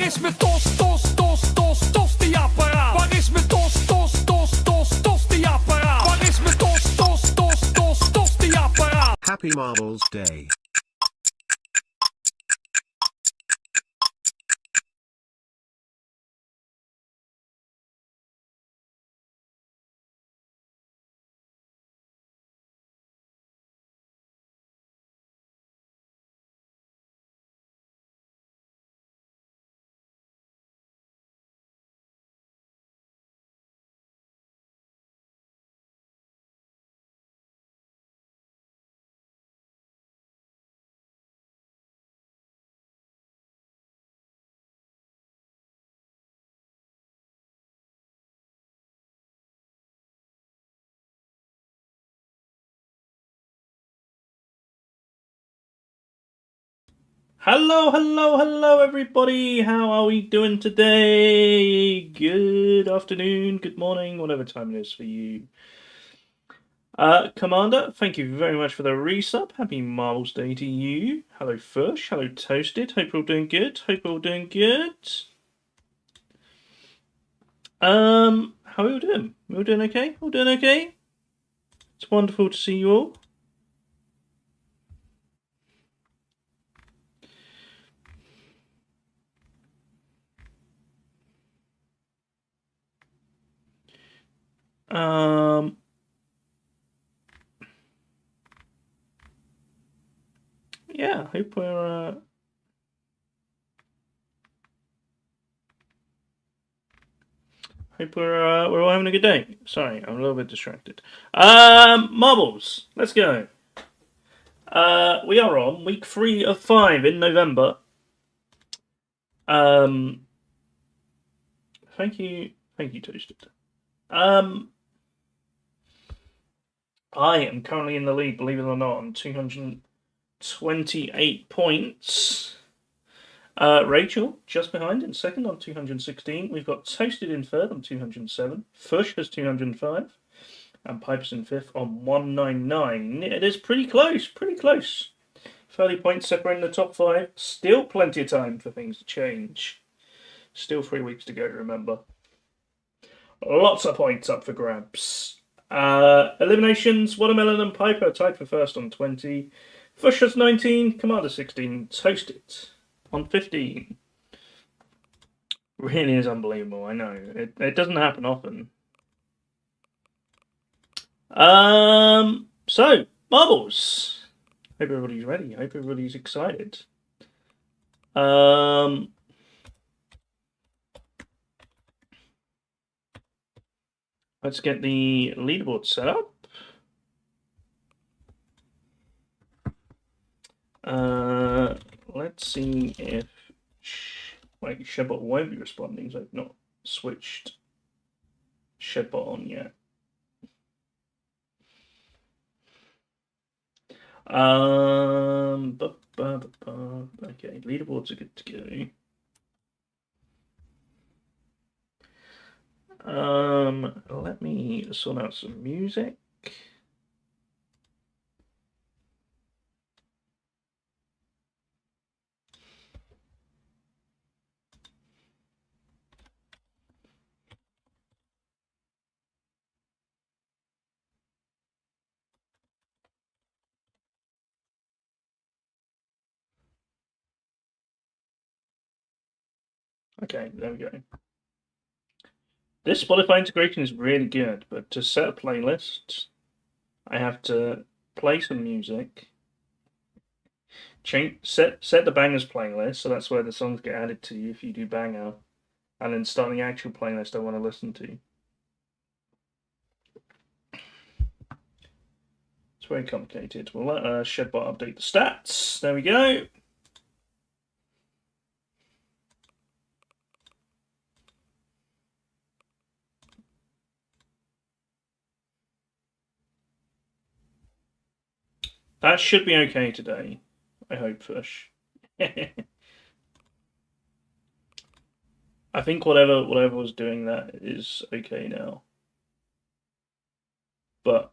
is mijn tosti-apparaat? Waar is mijn tosti-apparaat? Waar is mijn tosti-apparaat? Happy Marbles Day. Hello, everybody. How are we doing today? Good afternoon, good morning, whatever time it is for you. Commander, thank you very much for the resub. Happy Marbles Day to you. Hello, Fush. Hello, Toasted. Hope you're all doing good. How are you doing? We all doing okay? All doing okay? It's wonderful to see you all. Yeah, hope we're we're all having a good day. Sorry, I'm a little bit distracted. Marbles, let's go. We are on week 3 of 5 in November. Thank you, Toasted. I am currently in the lead, believe it or not, on 228 points. Rachel, just behind in second on 216. We've got Toasted in third on 207. Fush has 205. And Piper's in fifth on 199. It is pretty close. 30 points separating the top 5. Still plenty of time for things to change. Still 3 weeks to go, remember. Lots of points up for grabs. Eliminations, Watermelon and Piper tied for first on 20. Fush has 19, Commander 16, Toasted on 15. Really is unbelievable, I know. It doesn't happen often. So, Marbles. Hope everybody's ready. Hope everybody's excited. Let's get the leaderboard set up. Let's see if Shedbot won't be responding, so I've not switched Shedbot on yet. Okay, leaderboards are good to go. Let me sort out some music. Okay, there we go. This Spotify integration is really good, but to set a playlist, I have to play some music, set the bangers playlist, so that's where the songs get added to you if you do banger, and then start the actual playlist I want to listen to. It's very complicated. We'll let Shedbot update the stats. There we go. That should be okay today. I hope, Fish. I think whatever was doing that is okay now. But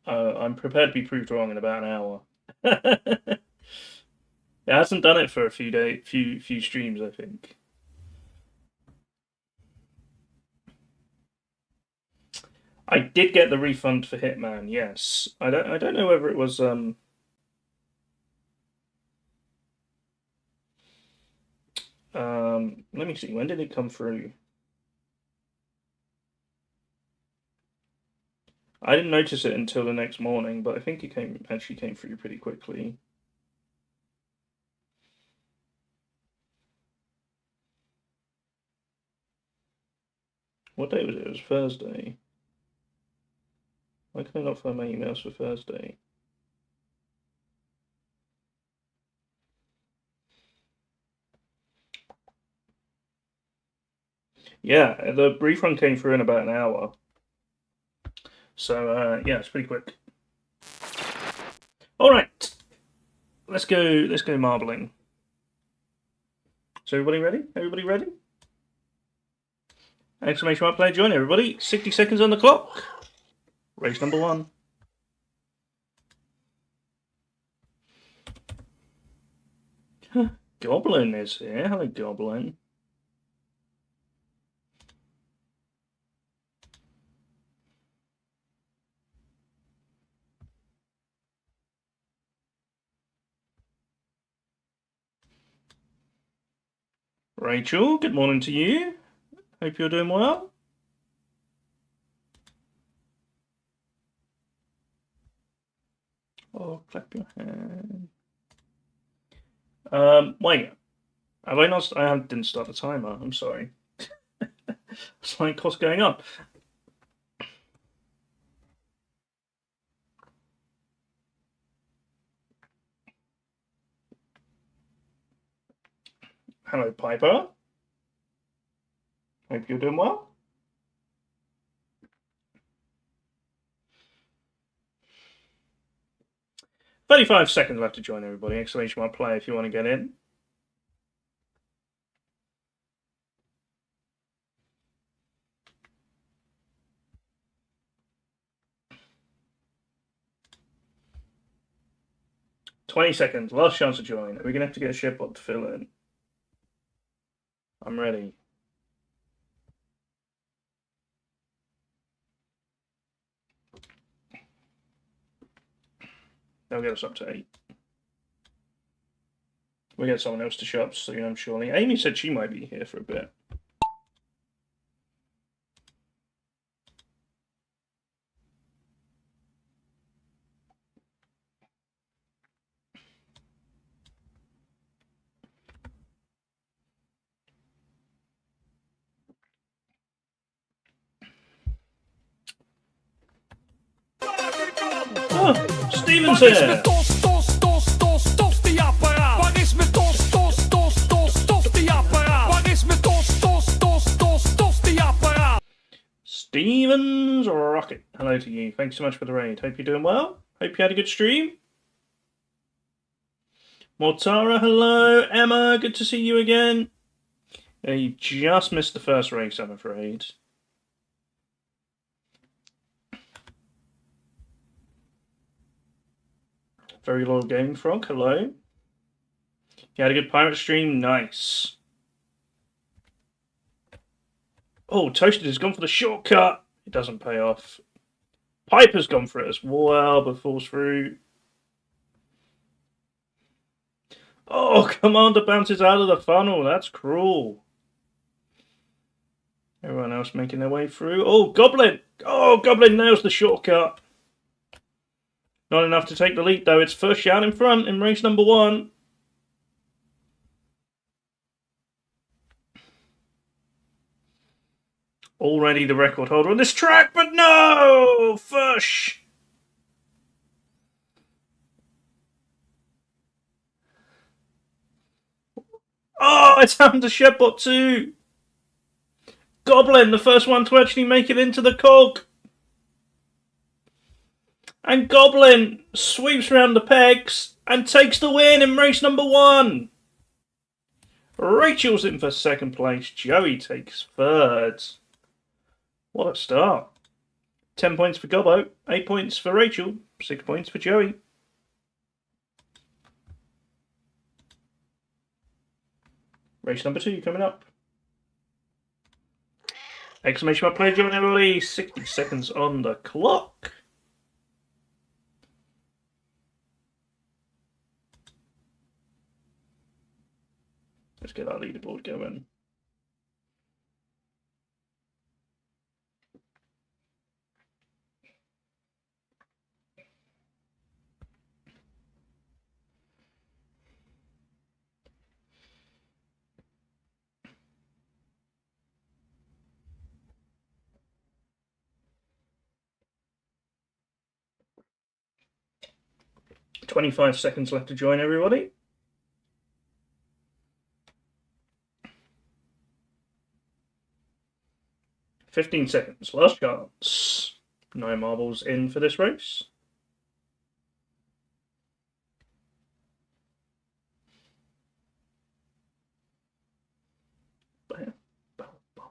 I'm prepared to be proved wrong in about an hour. It hasn't done it for a few streams, I think. I did get the refund for Hitman. Yes, I don't know whether it was let me see. When did it come through? I didn't notice it until the next morning, but I think it actually came through pretty quickly. What day was it? It was Thursday. Why can I not find my emails for Thursday? Yeah, the refund came through in about an hour. So yeah, it's pretty quick. All right, let's go marbling. So everybody ready? Everybody ready? Exclamation mark player join everybody. 60 seconds on the clock. Race number 1. Goblin is here. Hello, Goblin. Rachel, good morning to you. Hope you're doing well. Oh, clap your hand. Wait. Have I not? I didn't start the timer. I'm sorry. It's like, what's going on? Hello, Piper. Hope you're doing well. "35 seconds left to join everybody. Exclamation mark play if you want to get in. "20 seconds. Last chance to join. Are we going to have to get a shipbot to fill in? I'm ready. They'll get us up to 8. We'll get someone else to show up soon, surely. Amy said she might be here for a bit. Oh, Steven's here! Stevens Rocket. Hello to you. Thanks so much for the raid. Hope you're doing well. Hope you had a good stream. Mortara, hello. Emma, good to see you again. You just missed the first race, I'm afraid. Very loyal Game Frog, hello. You had a good pirate stream? Nice. Oh, Toasted has gone for the shortcut. It doesn't pay off. Piper's gone for it as well, but falls through. Oh, Commander bounces out of the funnel. That's cruel. Everyone else making their way through. Oh, Goblin! Oh, Goblin nails the shortcut. Not enough to take the lead, though. It's first shout in front in race number 1. Already the record holder on this track, but no! Fush! Oh, it's happened to Shepbot too! Goblin, the first one to actually make it into the cog. And Goblin sweeps around the pegs and takes the win in race number 1. Rachel's in for second place. Joey takes third. What a start. 10 points for Gobbo, 8 points for Rachel, 6 points for Joey. Race number 2 coming up. Exclamation mark, play join everybody. 60 seconds on the clock. Let's get our leaderboard going. $25 seconds left to join everybody. $15 seconds. Last chance. 9 marbles in for this race. Bam, bam, bam.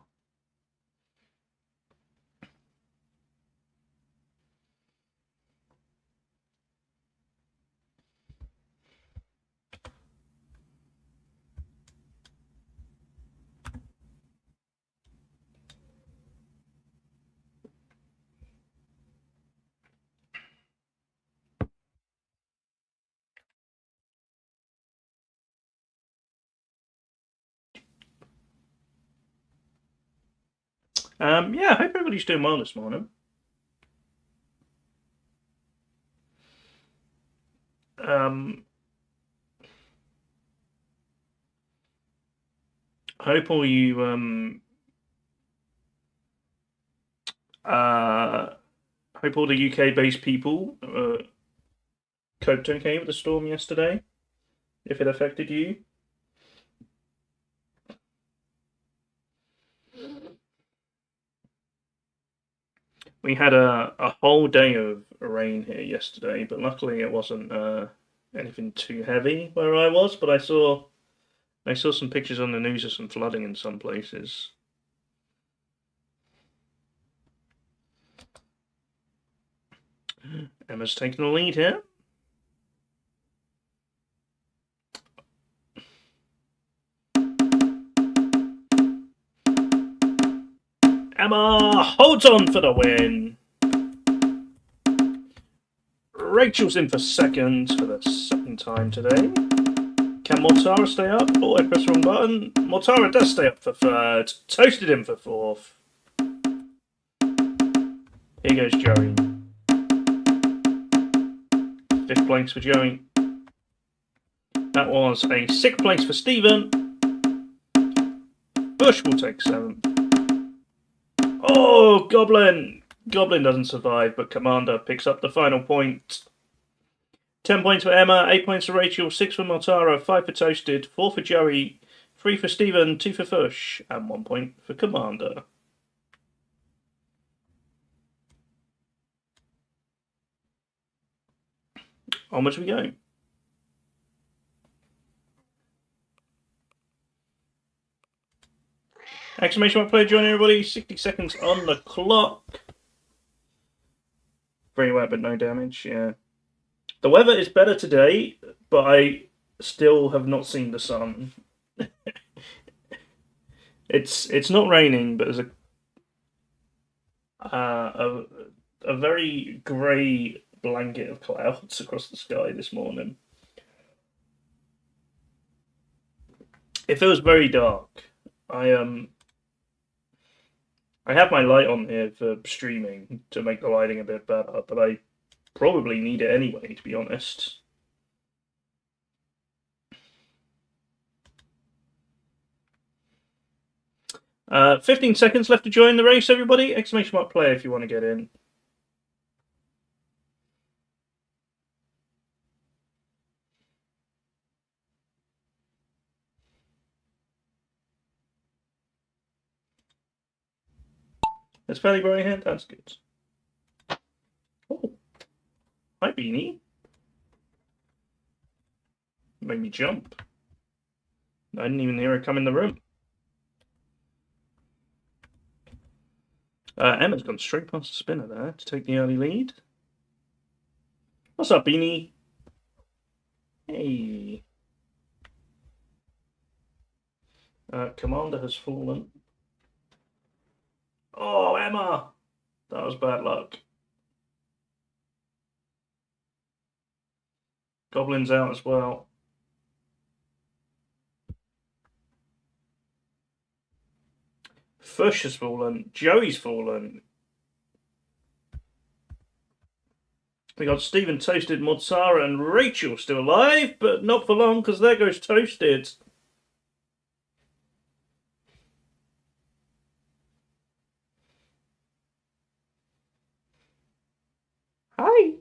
Yeah, I hope everybody's doing well this morning. I hope all you hope all the UK-based people coped okay with the storm yesterday, if it affected you. We had a whole day of rain here yesterday, but luckily it wasn't anything too heavy where I was. But I saw some pictures on the news of some flooding in some places. Emma's taking the lead here. Emma holds on for the win. Rachel's in for second for the second time today. Can Mortara stay up? Oh, I pressed the wrong button. Mortara does stay up for third. Toasted in for fourth. Here goes Joey. 5th place for Joey. That was a 6th place for Stephen. Bush will take 7th. Oh, Goblin! Goblin doesn't survive, but Commander picks up the final point. 10 points for Emma, 8 points for Rachel, 6 for Mortara, 5 for Toasted, 4 for Joey, 3 for Stephen, 2 for Fush, and 1 point for Commander. Onwards we go. Exclamation mark player join everybody. 60 seconds on the clock. Very wet, but no damage. Yeah. The weather is better today, but I still have not seen the sun. It's not raining, but there's a very grey blanket of clouds across the sky this morning. It feels very dark. I have my light on here for streaming to make the lighting a bit better, but I probably need it anyway, to be honest. Uh, 15 seconds left to join the race, everybody. Exclamation mark play if you want to get in. It's fairly bright ahead. That's good. Oh, hi Beanie. Made me jump. I didn't even hear her come in the room. Emma's gone straight past the spinner there to take the early lead. What's up, Beanie? Hey. Commander has fallen. Oh, Emma! That was bad luck. Goblin's out as well. Fush has fallen. Joey's fallen. We got Stephen Toasted, Mozzara, and Rachel still alive, but not for long because there goes Toasted. Hi.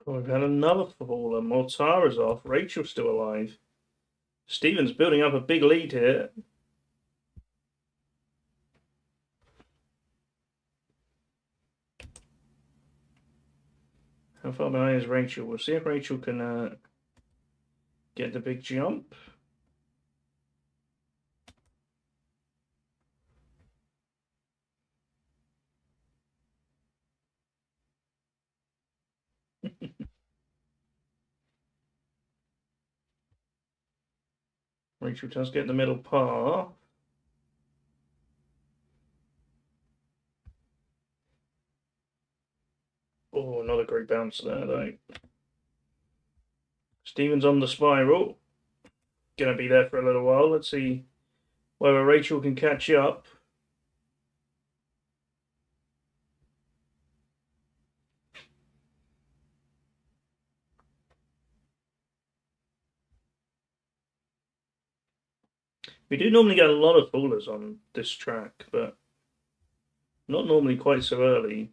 Oh, we've had another faller. Mozzara's off. Rachel's still alive. Stephen's building up a big lead here. How far behind is Rachel? We'll see if Rachel can get the big jump. Rachel does get the middle par. Oh, not a great bounce there, though. Stephen's on the spiral. Gonna be there for a little while. Let's see whether Rachel can catch up. We do normally get a lot of fallers on this track, but not normally quite so early.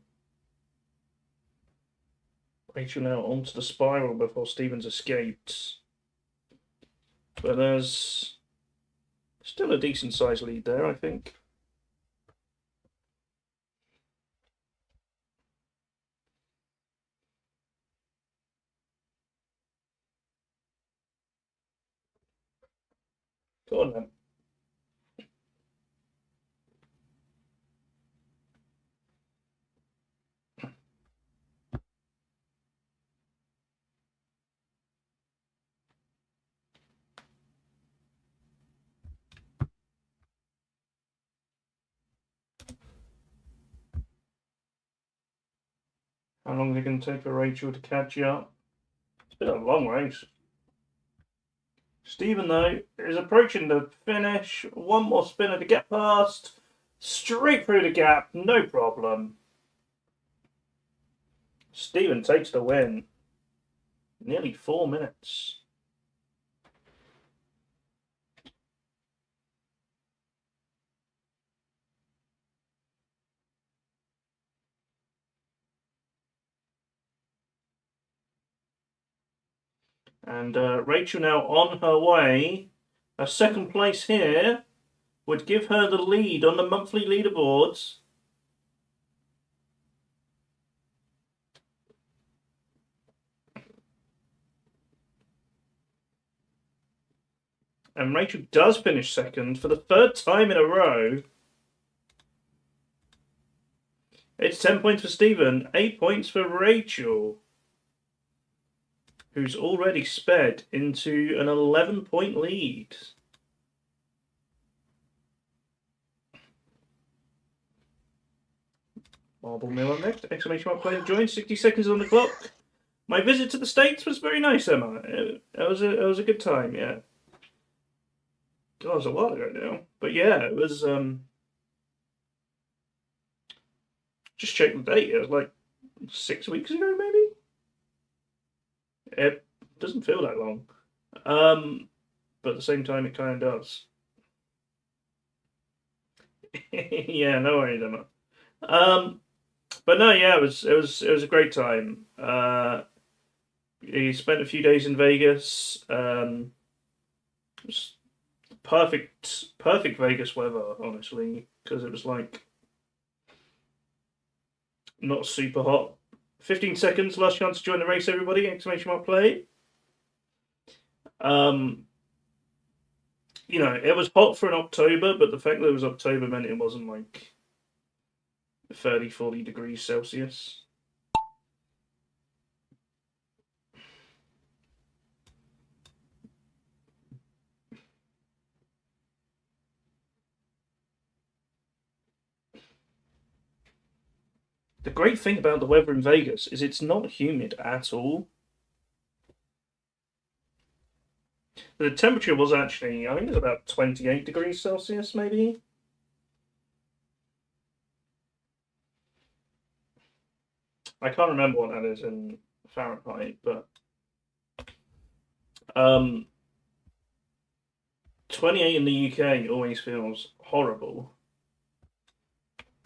Rachel now onto the spiral before Stevens escaped. But there's still a decent sized lead there, I think. Go on then. How long is it going to take for Rachel to catch up? It's been a long race. Stephen, though, is approaching the finish. One more spinner to get past. Straight through the gap, no problem. Stephen takes the win. Nearly 4 minutes. And Rachel now on her way. A second place here would give her the lead on the monthly leaderboards. And Rachel does finish second for the third time in a row. It's 10 points for Stephen, 8 points for Rachel, who's already sped into an 11-point lead. Marble Mill on next. Exclamation mark player joins. 60 seconds on the clock. My visit to the States was very nice, Emma. It was a good time, yeah. God, it was a while ago now. But yeah, it was just check the date. It was like 6 weeks ago, maybe? It doesn't feel that long. But at the same time, it kind of does. Yeah, no worries, Emma. But no, yeah, it was a great time. he spent a few days in Vegas. It was perfect Vegas weather, honestly, because it was like not super hot. 15 seconds, last chance to join the race, everybody! Exclamation mark play. You know, it was hot for an October, but the fact that it was October meant it wasn't like 30, 40 degrees Celsius. The great thing about the weather in Vegas is it's not humid at all. The temperature was actually, I think it was about 28 degrees Celsius, maybe. I can't remember what that is in Fahrenheit, but 28 in the UK always feels horrible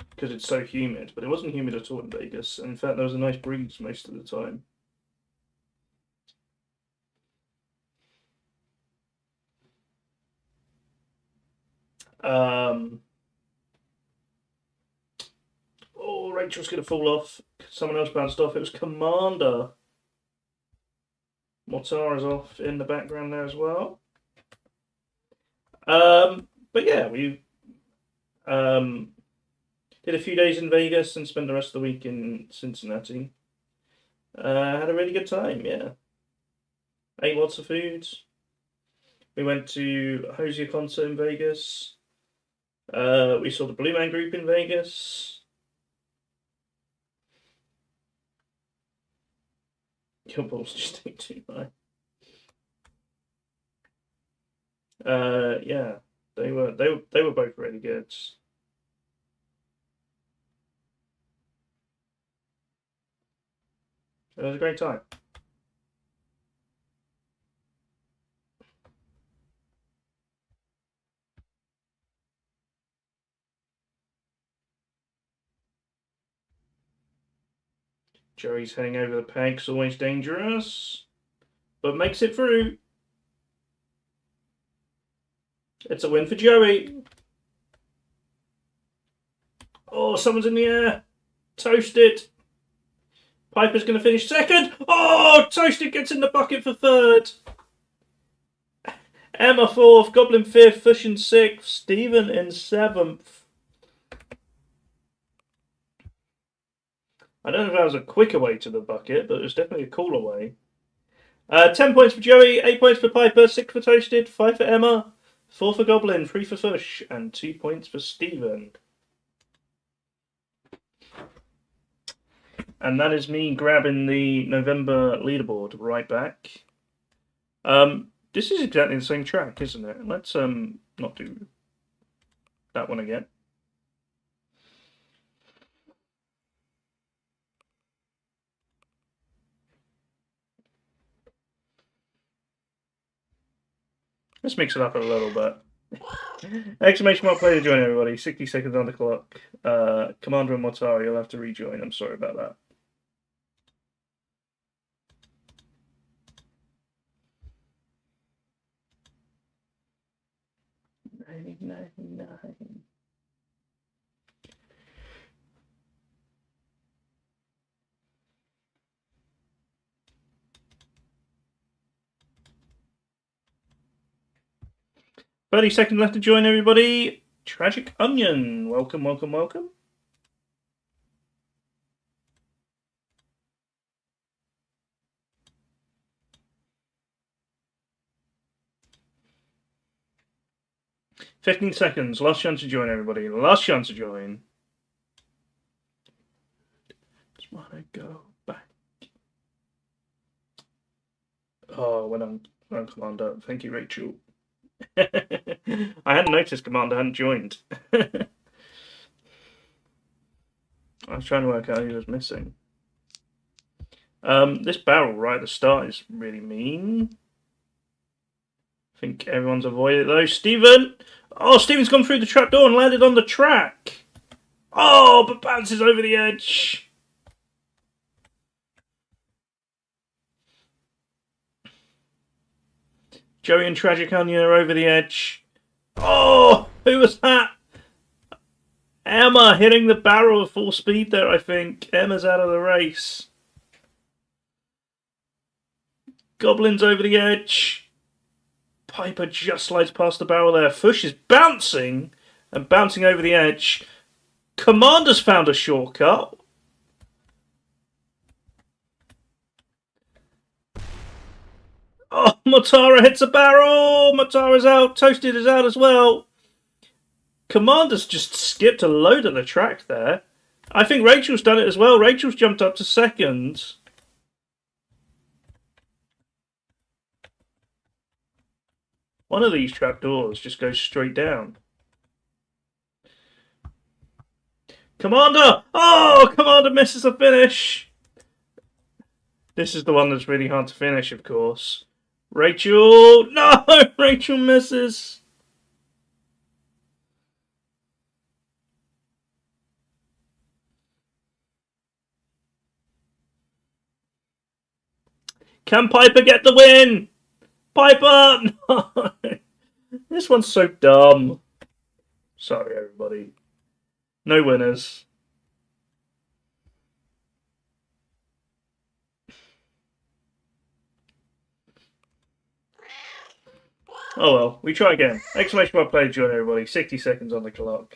because it's so humid, but it wasn't humid at all in Vegas. In fact, there was a nice breeze most of the time. Oh, Rachel's going to fall off. Someone else bounced off. It was Commander. Mortara's off in the background there as well. But yeah, we did a few days in Vegas and spent the rest of the week in Cincinnati. Had a really good time, yeah. Ate lots of food. We went to Hosier concert in Vegas. We saw the Blue Man Group in Vegas. Your balls just ain't too high. Yeah, they were both really good. It was a great time. Joey's heading over the pegs, always dangerous, but makes it through. It's a win for Joey. Oh, someone's in the air. Toasted. Piper's going to finish second. Oh, Toasted gets in the bucket for third. Emma fourth, Goblin fifth, Fush in sixth, Stephen in seventh. I don't know if that was a quicker way to the bucket, but it was definitely a cooler way. 10 points for Joey, 8 points for Piper, 6 for Toasted, 5 for Emma, 4 for Goblin, 3 for Fush, and 2 points for Stephen. And that is me grabbing the November leaderboard right back. This is exactly the same track, isn't it? Let's not do that one again. Let's mix it up a little bit. Exclamation mark play to join everybody. 60 seconds on the clock. Commander and Mortari, you'll have to rejoin. I'm sorry about that. Nine. 30 seconds left to join everybody. Tragic Onion. Welcome, welcome, welcome. "15 seconds. Last chance to join everybody. Last chance to join. Just wanna go back. Oh, when I'm Commander. Thank you, Rachel. I hadn't noticed Commander hadn't joined. I was trying to work out who was missing. This barrel right at the start is really mean. I think everyone's avoided it though. Stephen! Oh, Stephen's gone through the trapdoor and landed on the track. Oh, but bounces over the edge. Joey and Tragic Onion are over the edge. Oh, who was that? Emma hitting the barrel at full speed there, I think. Emma's out of the race. Goblin's over the edge. Piper just slides past the barrel there. Fush is bouncing and bouncing over the edge. Commander's found a shortcut. Oh, Motara hits a barrel. Motara's out. Toasted is out as well. Commander's just skipped a load of the track there. I think Rachel's done it as well. Rachel's jumped up to second. One of these trapdoors just goes straight down. Commander! Oh, Commander misses the finish. This is the one that's really hard to finish, of course. Rachel! No! Rachel misses. Can Piper get the win? Piper! No! This one's so dumb. Sorry, everybody. No winners. Oh well, we try again. Exclamation mark play join everybody. 60 seconds on the clock.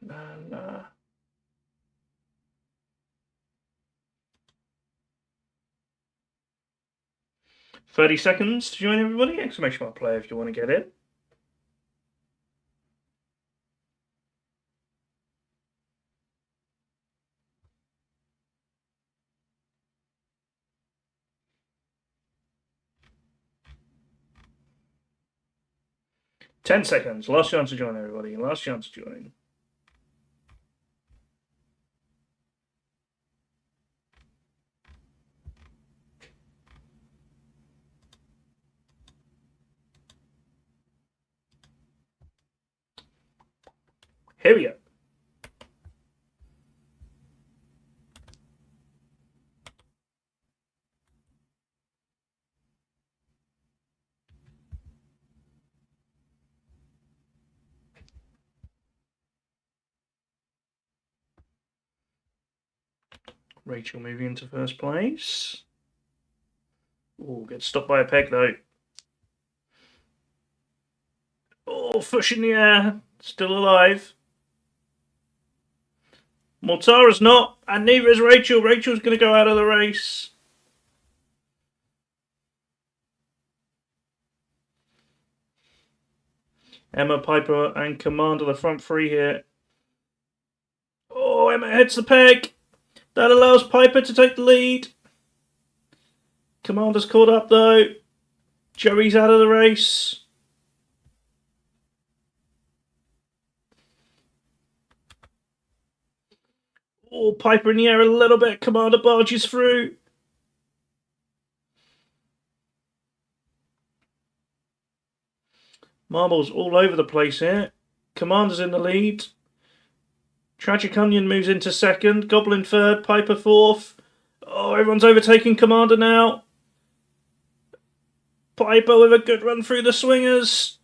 And, 30 seconds to join everybody. Exclamation mark play if you want to get in. Ten seconds. Last chance to join everybody. Last chance to join. Here we go. Rachel moving into first place. Oh, gets stopped by a peg though. Oh, Fush in the air. Still alive. Mortara's not, and neither is Rachel. Rachel's going to go out of the race. Emma, Piper, and Commander, the front three here. Oh, Emma hits the peg. That allows Piper to take the lead. Commander's caught up though. Joey's out of the race. Oh, Piper in the air a little bit. Commander barges through. Marbles all over the place here. Commander's in the lead. Tragic Onion moves into second. Goblin third. Piper fourth. Oh, everyone's overtaking Commander now. Piper with a good run through the swingers.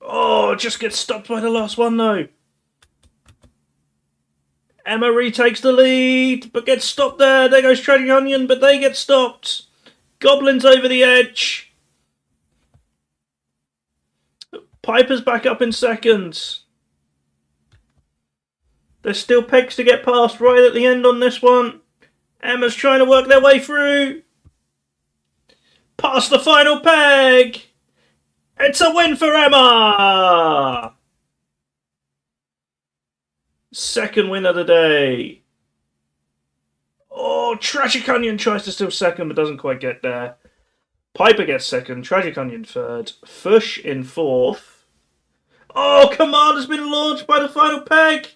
Oh, just gets stopped by the last one though. Emma retakes the lead, but gets stopped there. There goes Tragic Onion, but they get stopped. Goblin's over the edge. Piper's back up in second. There's still pegs to get past right at the end on this one. Emma's trying to work their way through. Past the final peg. It's a win for Emma. Second win of the day. Oh, Tragic Onion tries to steal second but doesn't quite get there. Piper gets second. Tragic Onion third. Fush in fourth. Oh, Commander's been launched by the final peg.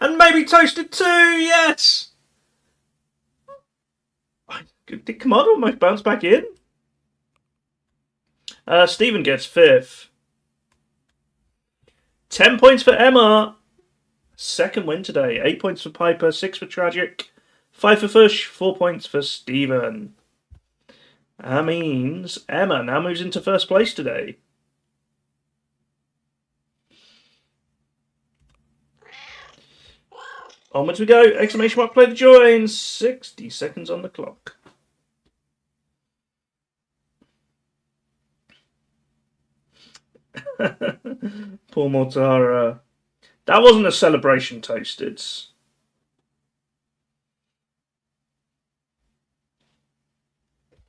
And maybe Toasted too, yes. I Did Commander almost bounce back in? Stephen gets 5th. 10 points for Emma. Second win today. 8 points for Piper, 6 for Tragic, 5 for Fush, 4 points for Stephen. That means Emma now moves into first place today. Onwards we go. Exclamation mark, play the joins. 60 seconds on the clock. Poor Mortara. That wasn't a celebration, Toasted.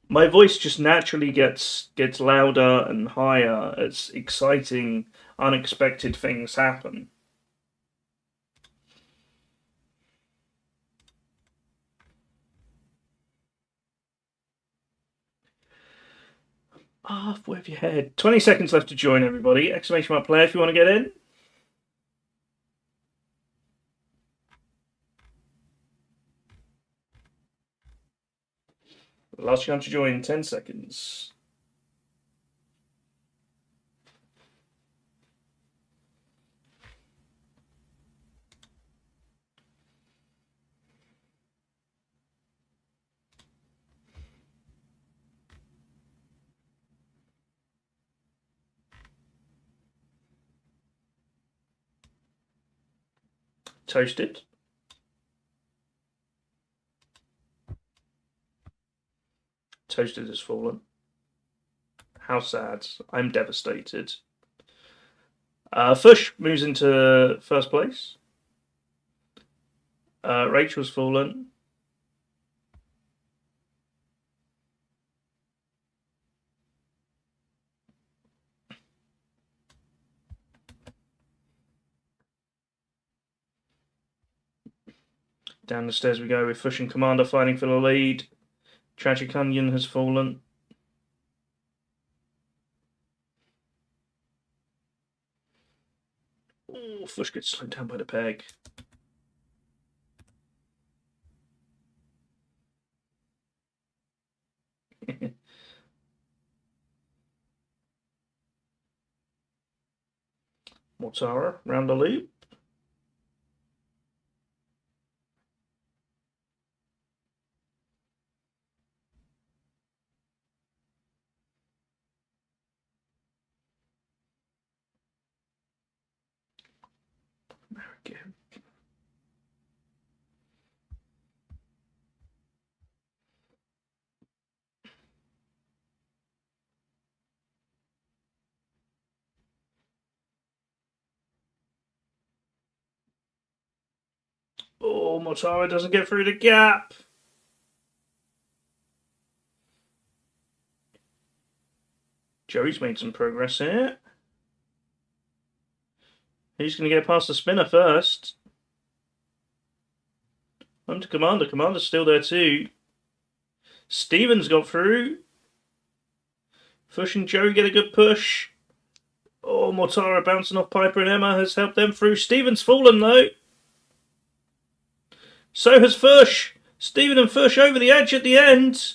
My voice just naturally gets louder and higher as exciting, unexpected things happen. Halfway of your head. 20 seconds left to join, everybody. Exclamation mark play if you want to get in. Last chance to join, 10 seconds. Toasted. Toasted has fallen. How sad. I'm devastated. Fush moves into first place. Rachel's fallen. Down the stairs we go with Fush and Commander fighting for the lead. Tragic Onion has fallen. Oh, Fush gets slowed down by the peg. Mortara round the loop. Again. Oh, Mortara doesn't get through the gap. Joey's made some progress here. Who's going to get past the spinner first? On to Commander. Commander's still there too. Stephen's got through. Fush and Joey get a good push. Oh, Mortara bouncing off Piper and Emma has helped them through. Stephen's fallen though. So has Fush. Stephen and Fush over the edge at the end.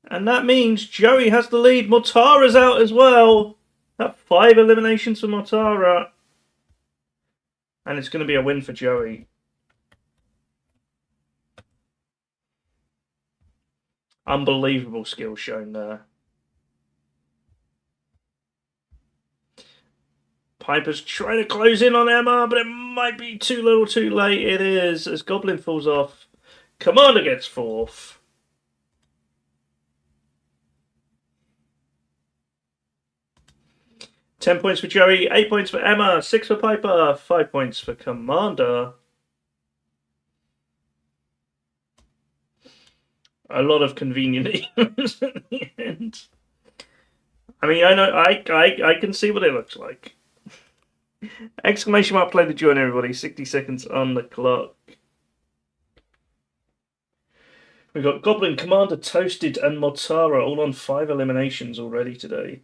And that means Joey has the lead. Mortara's out as well. That 5 eliminations for Mortara. And it's going to be a win for Joey. Unbelievable skill shown there. Piper's trying to close in on Emma, but it might be too little too late. It is, as Goblin falls off. Commander gets 4th. $10 points for Joey, 8 points for Emma, 6 for Piper, 5 points for Commander. A lot of convenient names at the end. I mean, I know, I can see what it looks like. Exclamation mark play the join, everybody. 60 seconds on the clock. We've got Goblin, Commander, Toasted, and Mortara all on 5 eliminations already today.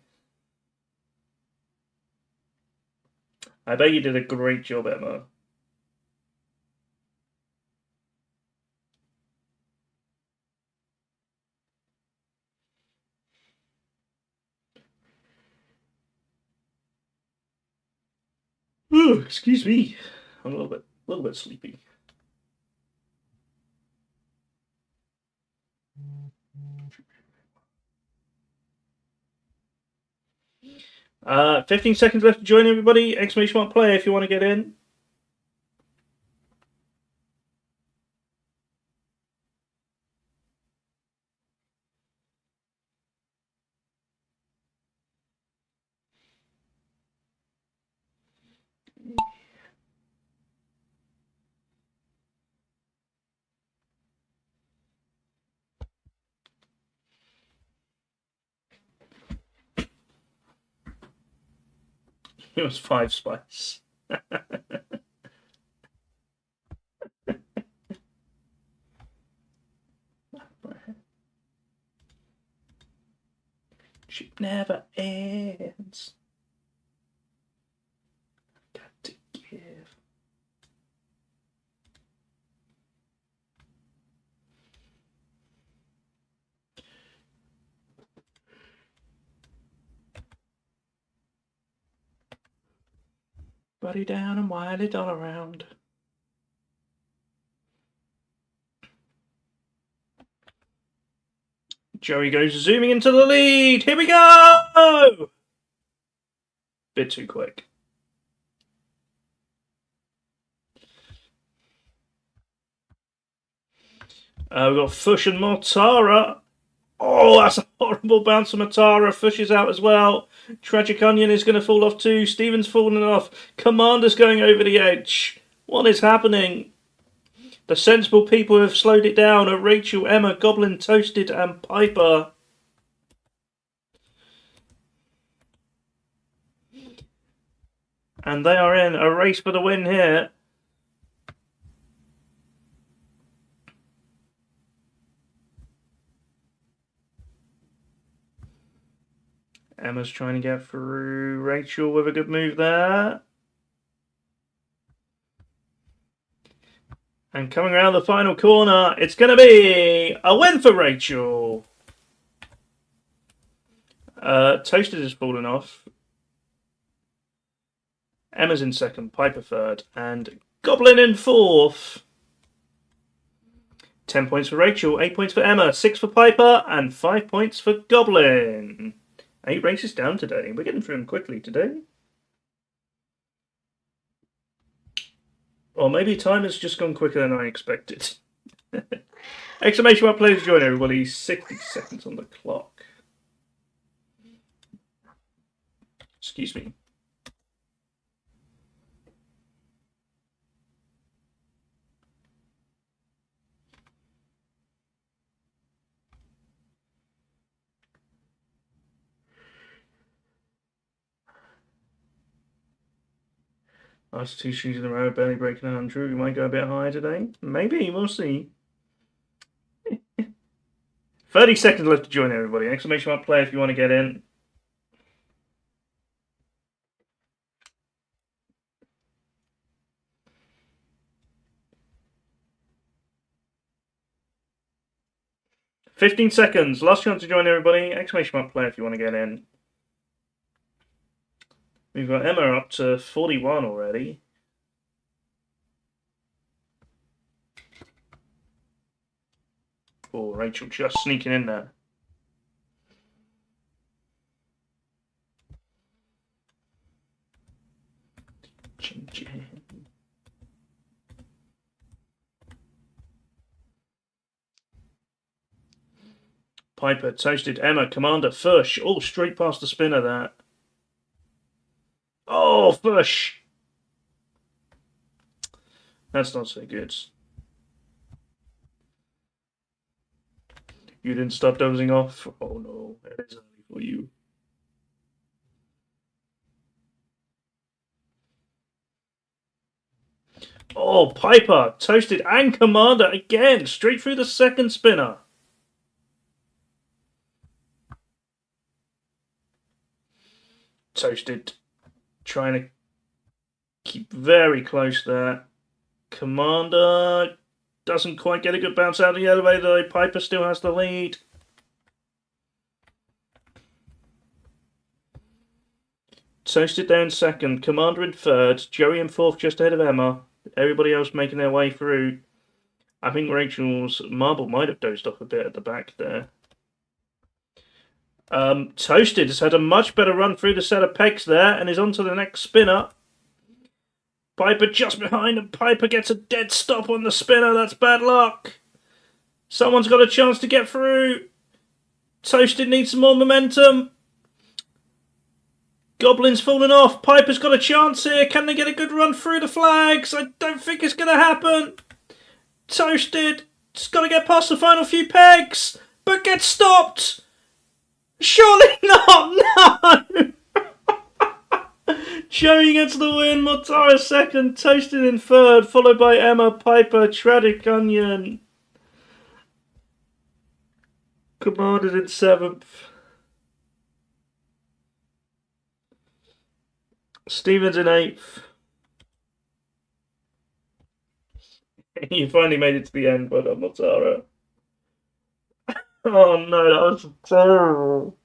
I bet you did a great job, Emma. Excuse me. I'm a little bit sleepy. Uh, 15 seconds left to join everybody. Exclamation mark play if you want to get in. It was 5 spice. She never ends. Got to give. Body down and wild it all around. Joey goes zooming into the lead. Here we go! Bit too quick. We've got Fush and Mortara. Oh, that's a horrible bounce from Mortara. Fush is out as well. Tragic Onion is going to fall off too. Steven's falling off. Commander's going over the edge. What is happening? The sensible people who have slowed it down are Rachel, Emma, Goblin, Toasted, and Piper. And they are in a race for the win here. Emma's trying to get through Rachel with a good move there. And coming around the final corner, it's going to be a win for Rachel. Toasted has fallen off. Emma's in second, Piper third, and Goblin in fourth. 10 points for Rachel, 8 points for Emma, 6 for Piper, and 5 points for Goblin. 8 races down today. We're getting through them quickly today. Or maybe time has just gone quicker than I expected. Exclamation mark players join everybody. 60 seconds on the clock. Excuse me. That's 2 shoes in a row, barely breaking 100. We might go a bit higher today. Maybe, we'll see. 30 seconds left to join everybody. Exclamation mark play if you want to get in. $15 seconds. Last chance to join everybody. Exclamation mark play if you want to get in. We've got Emma up to 41 already. Oh, Rachel just sneaking in there. Chin chin. Piper, Toasted, Emma, Commander, Fush. All straight past the spinner there. Oh, Fush! That's not so good. You didn't stop dozing off? Oh no, it is only for you. Oh, Piper, Toasted, and Commander again, straight through the second spinner. Toasted, trying to keep very close there. Commander doesn't quite get a good bounce out of the elevator though. Piper still has the lead. Toasted there in second, Commander in third, Joey in fourth, just ahead of Emma. Everybody else making their way through. I think Rachel's marble might have dozed off a bit at the back there. Toasted has had a much better run through the set of pegs there and is on to the next spinner. Piper just behind, and Piper gets a dead stop on the spinner. That's bad luck. Someone's got a chance to get through. Toasted needs some more momentum. Goblin's fallen off. Piper's got a chance here. Can they get a good run through the flags? I don't think it's going to happen. Toasted. It's got to get past the final few pegs, but gets stopped. Surely not. No. Joey gets the win. Motara second. Toasted in third, followed by Emma, Piper, Tragic Onion. Commanded in seventh. Stevens in eighth. You finally made it to the end, well done, Motara. Oh no, that was terrible.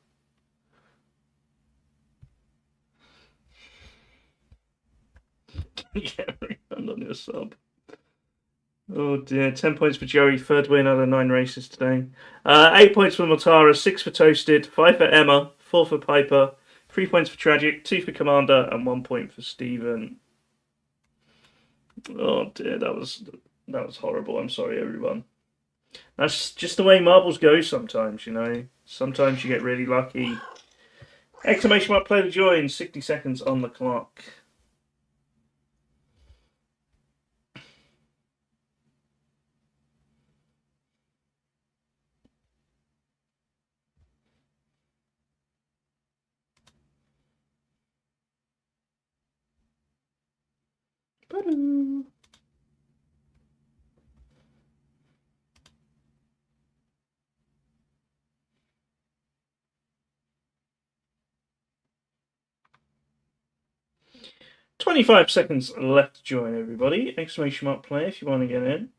Yeah, refund on your sub. Oh dear, 10 points for Joey, third win out of 9 races today. 8 points for Motara, 6 for Toasted, 5 for Emma, 4 for Piper, 3 points for Tragic, 2 for Commander, and 1 point for Steven. Oh dear, that was horrible. I'm sorry, everyone. That's just the way marbles go sometimes, you know. Sometimes you get really lucky. Exclamation mark, play to join, 60 seconds on the clock. Ba-doo. 25 seconds left to join, everybody. Exclamation mark play if you want to get in.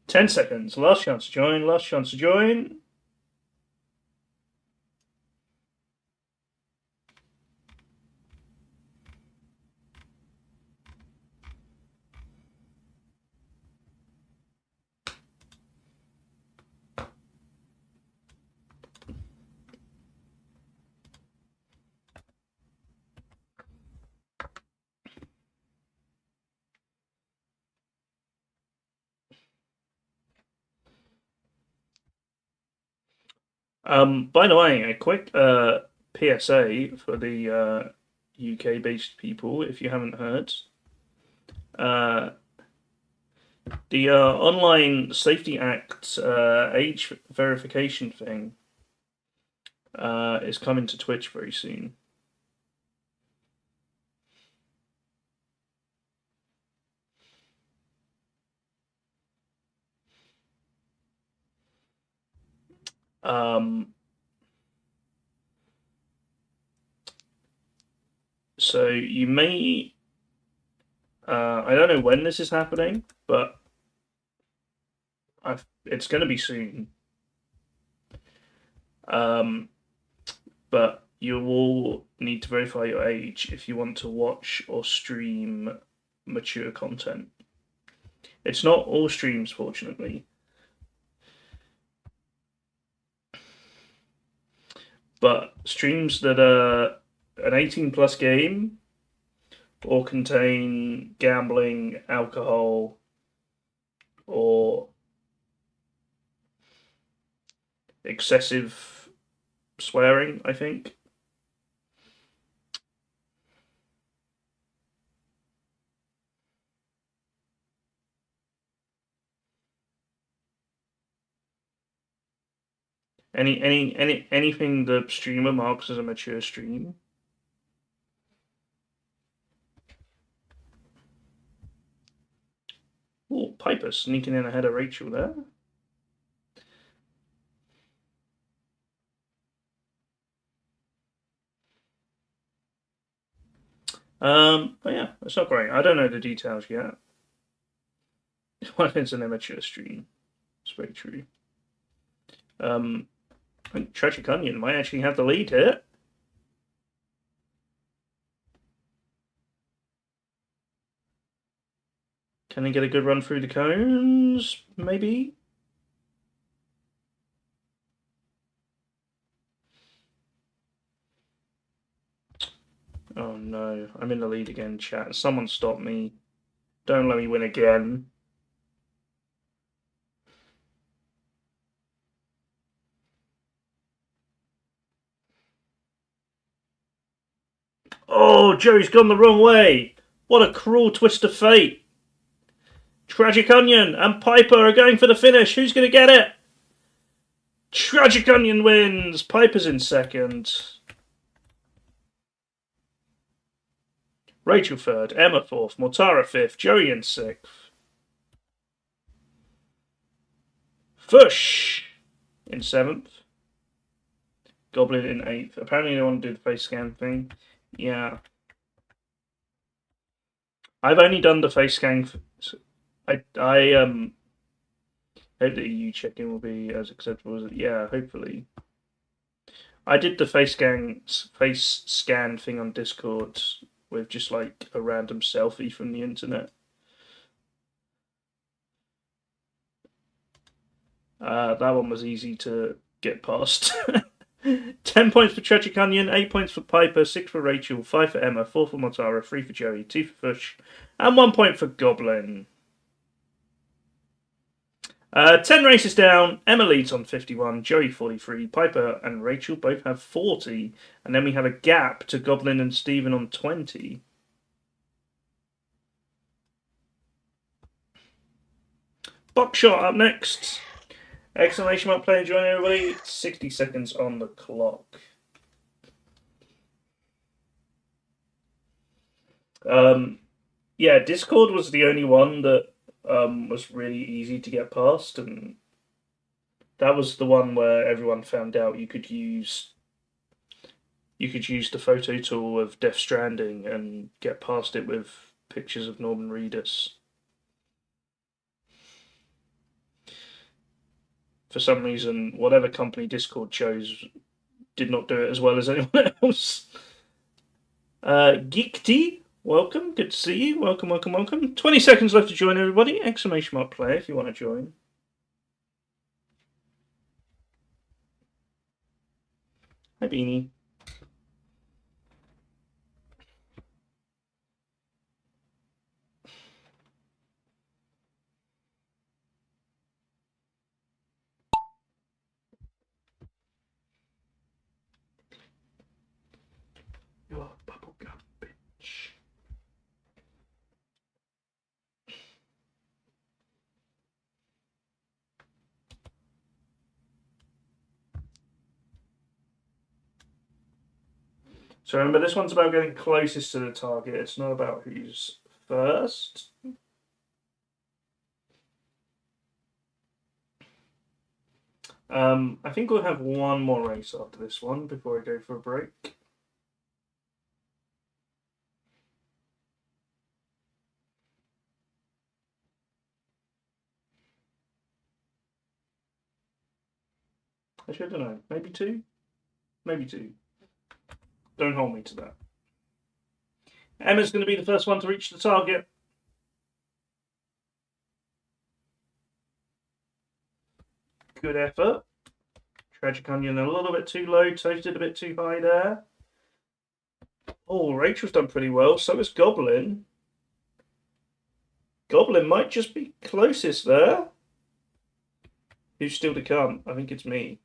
Ten seconds. Last chance to join. Last chance to join. By the way, a quick PSA for the UK-based people, if you haven't heard. The Online Safety Act age verification thing is coming to Twitch very soon. So you may, I don't know when this is happening, but it's going to be soon. But you will need to verify your age if you want to watch or stream mature content. It's not all streams, fortunately. But streams that are an 18+ game or contain gambling, alcohol, or excessive swearing, I think. Anything the streamer marks as a mature stream. Oh, Piper sneaking in ahead of Rachel there. But yeah, it's not great. I don't know the details yet. Well, it's an amateur stream. It's very true. I think Tragic Onion might actually have the lead here. Can he get a good run through the cones? Maybe. Oh no, I'm in the lead again, chat. Someone stop me. Don't let me win again. Oh, Joey's gone the wrong way. What a cruel twist of fate. Tragic Onion and Piper are going for the finish. Who's going to get it? Tragic Onion wins. Piper's in second. Rachel third. Emma fourth. Mortara fifth. Joey in sixth. Fush in seventh. Goblin in eighth. Apparently they want to do the face scan thing. Yeah. I've only done the face scan. I hope the EU check-in will be as acceptable as it. Yeah, hopefully. I did the face scan thing on Discord with just like a random selfie from the internet. That one was easy to get past. 10 points for Tragic Onion, 8 points for Piper, 6 for Rachel, 5 for Emma, 4 for Mortara, 3 for Joey, 2 for Fush, and 1 point for Goblin. 10 races down, Emma leads on 51, Joey 43, Piper and Rachel both have 40, and then we have a gap to Goblin and Stephen on 20. Buckshot up next. Exclamation mark player join everybody. 60 seconds on the clock. Yeah, Discord was the only one that was really easy to get past, and that was the one where everyone found out you could use the photo tool of Death Stranding and get past it with pictures of Norman Reedus. For some reason, whatever company Discord chose did not do it as well as anyone else. Geekty, welcome. Good to see you. Welcome, welcome, welcome. 20 seconds left to join, everybody. Exclamation mark play if you want to join. Hi, Beanie. You're a bubblegum bitch. So remember, this one's about getting closest to the target. It's not about who's first. I think we'll have one more race after this one before I go for a break. Actually, I don't know. Maybe two? Maybe two. Don't hold me to that. Emma's going to be the first one to reach the target. Good effort. Tragic Onion a little bit too low, Toasted a bit too high there. Oh, Rachel's done pretty well. So is Goblin. Goblin might just be closest there. Who's still to come? I think it's me.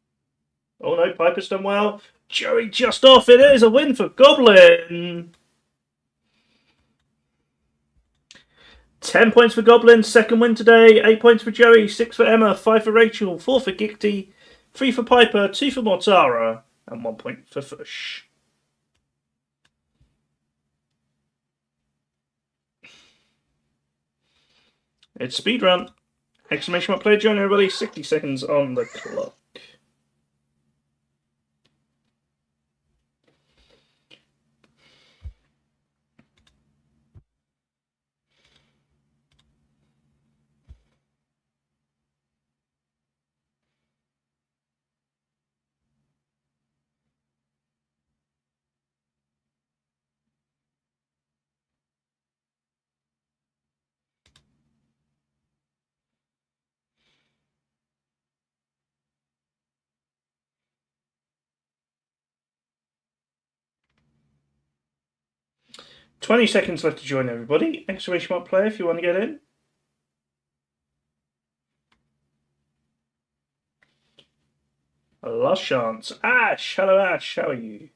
Oh no, Piper's done well. Joey just off. It is a win for Goblin. 10 points for Goblin, second win today. 8 points for Joey, 6 for Emma, 5 for Rachel, 4 for Geekty, 3 for Piper, 2 for Mortara, and 1 point for Fush. It's speedrun. Exclamation mark play join everybody. 60 seconds on the clock. 20 seconds left to join, everybody. Exclamation mark player if you want to get in. Last chance. Ash! Hello, Ash. How are you?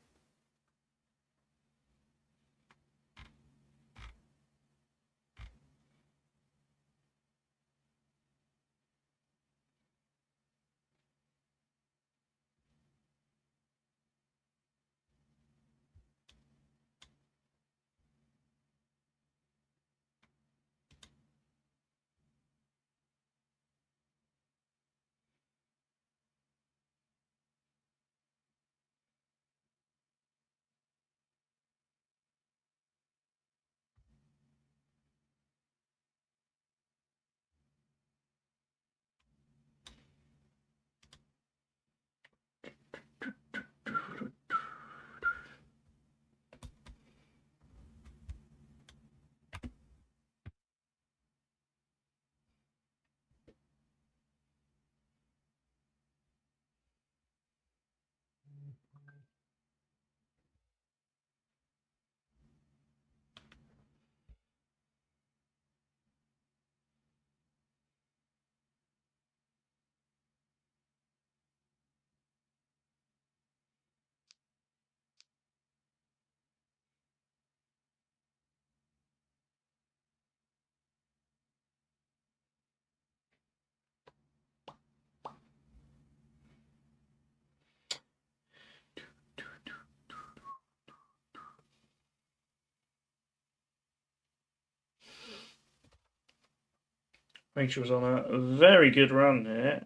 Rachel's on a very good run here.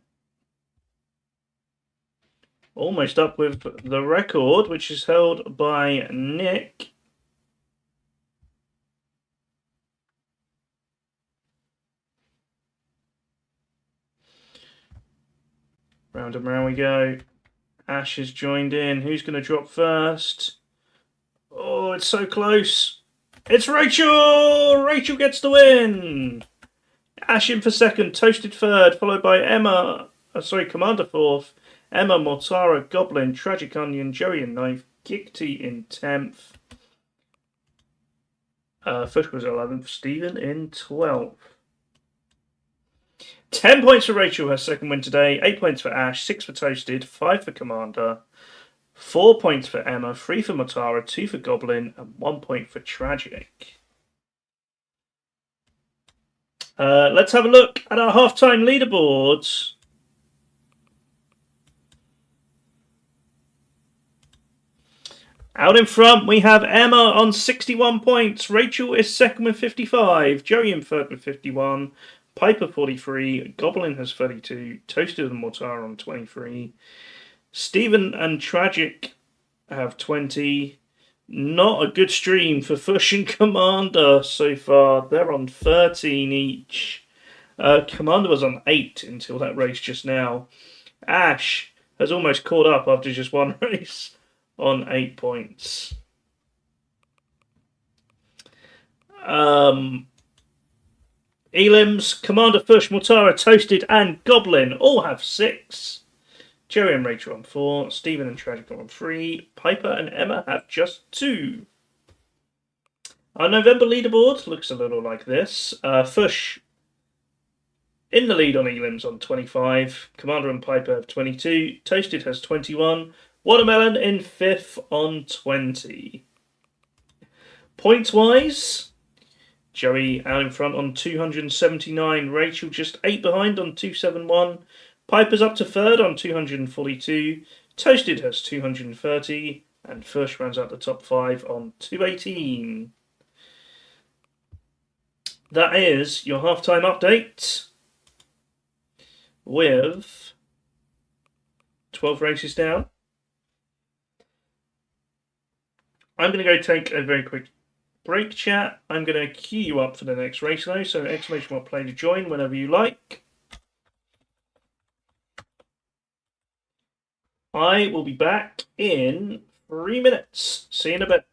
Almost up with the record, which is held by Nick. Round and round we go. Ash has joined in. Who's going to drop first? Oh, it's so close. It's Rachel! Rachel gets the win! Ash in for second, Toasted third, followed by Commander fourth, Emma, Mortara, Goblin, Tragic Onion, Joey in ninth, Gigty in 10th. Fish was 11th, Stephen in 12th. 10 points for Rachel, her second win today, 8 points for Ash, 6 for Toasted, 5 for Commander, 4 points for Emma, 3 for Mortara, 2 for Goblin, and 1 point for Tragic. Let's have a look at our halftime leaderboards. Out in front, we have Emma on 61 points. Rachel is second with 55. Joey in third with 51. Piper 43. Goblin has 32. Toasted and Mortara on 23. Stephen and Tragic have 20. Not a good stream for Fush and Commander so far. They're on 13 each. Commander was on 8 until that race just now. Ash has almost caught up after just one race on 8 points. Elims, Commander Fush, Mortara, Toasted, and Goblin all have 6. Joey and Rachel on 4. Stephen and Tragic on 3. Piper and Emma have just 2. Our November leaderboard looks a little like this. Fush in the lead on Elims on 25. Commander and Piper have 22. Toasted has 21. Watermelon in 5th on 20. Points-wise, Joey out in front on 279. Rachel just 8 behind on 271. Piper's up to 3rd on 242. Toasted has 230. And Fush rounds out the top 5 on 218. That is your halftime update with 12 races down. I'm going to go take a very quick break, chat. I'm going to queue you up for the next race though, so exclamation mark play to join whenever you like. I will be back in 3 minutes. See you in a bit.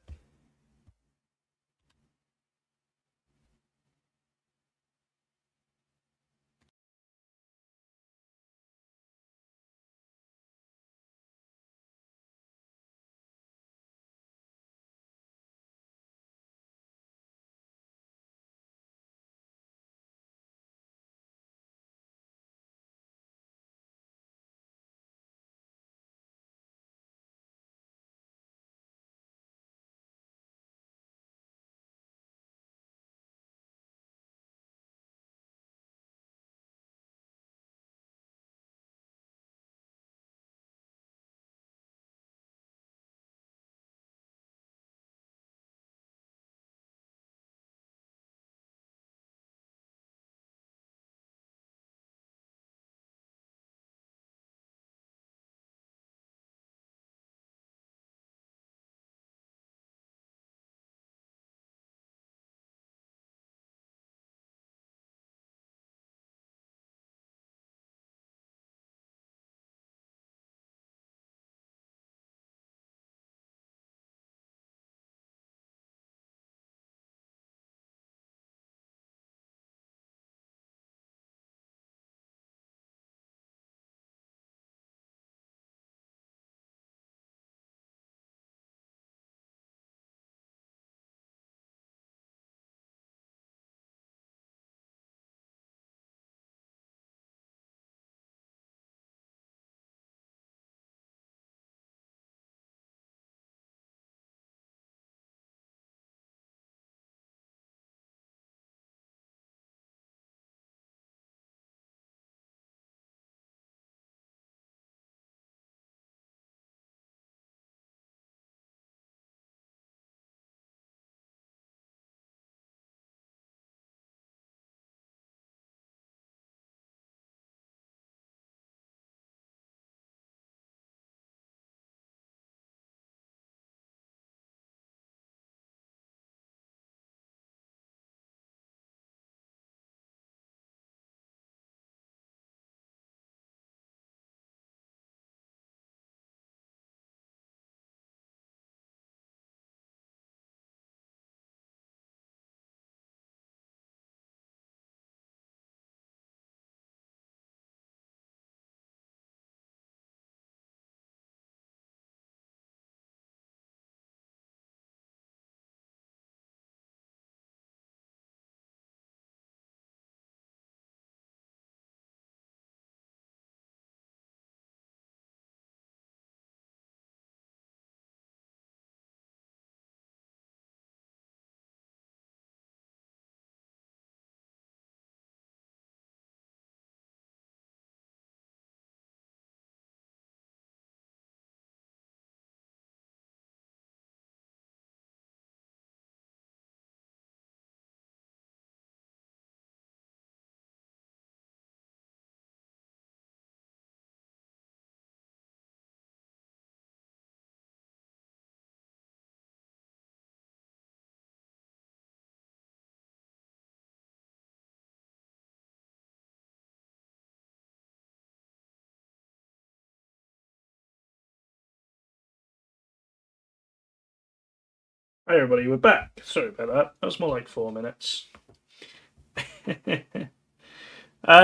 Hey everybody, we're back. Sorry about that. That was more like 4 minutes.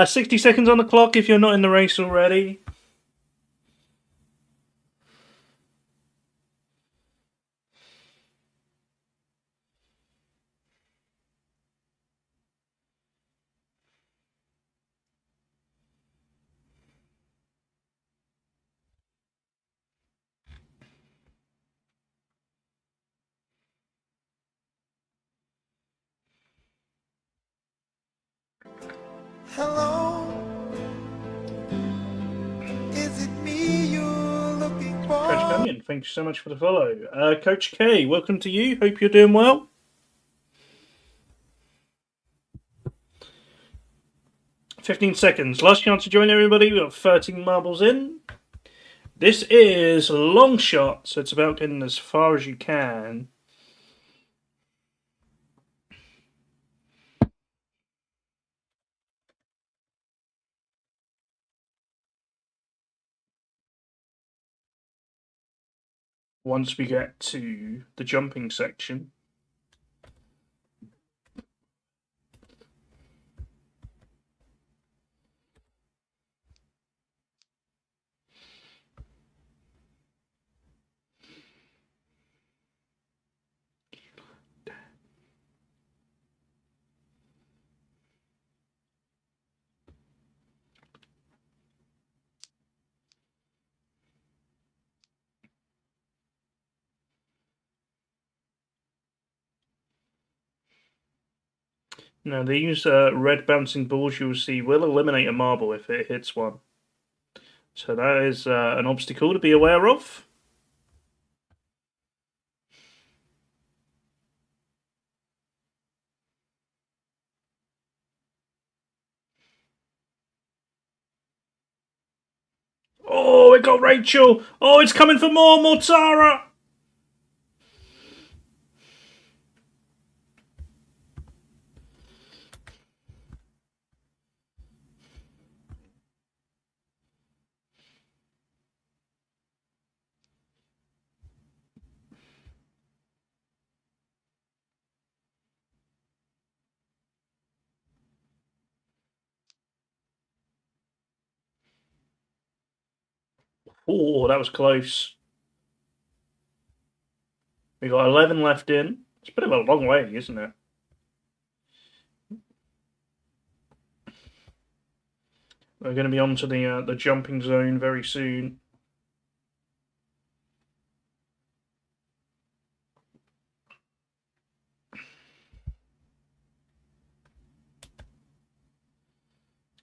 60 seconds on the clock if you're not in the race already. Hello, is it me you're looking for? Coach Canyon, thank you so much for the follow. Coach K, welcome to you. Hope you're doing well. 15 seconds. Last chance to join everybody. We've got 13 marbles in. This is a long shot, so it's about getting as far as you can. Once we get to the jumping section. Now, these red bouncing balls you'll see will eliminate a marble if it hits one. So that is an obstacle to be aware of. Oh, it got Rachel. Oh, it's coming for more. Mortara. Oh, that was close. We got 11 left in. It's a bit of a long way, isn't it? We're going to be on to the jumping zone very soon.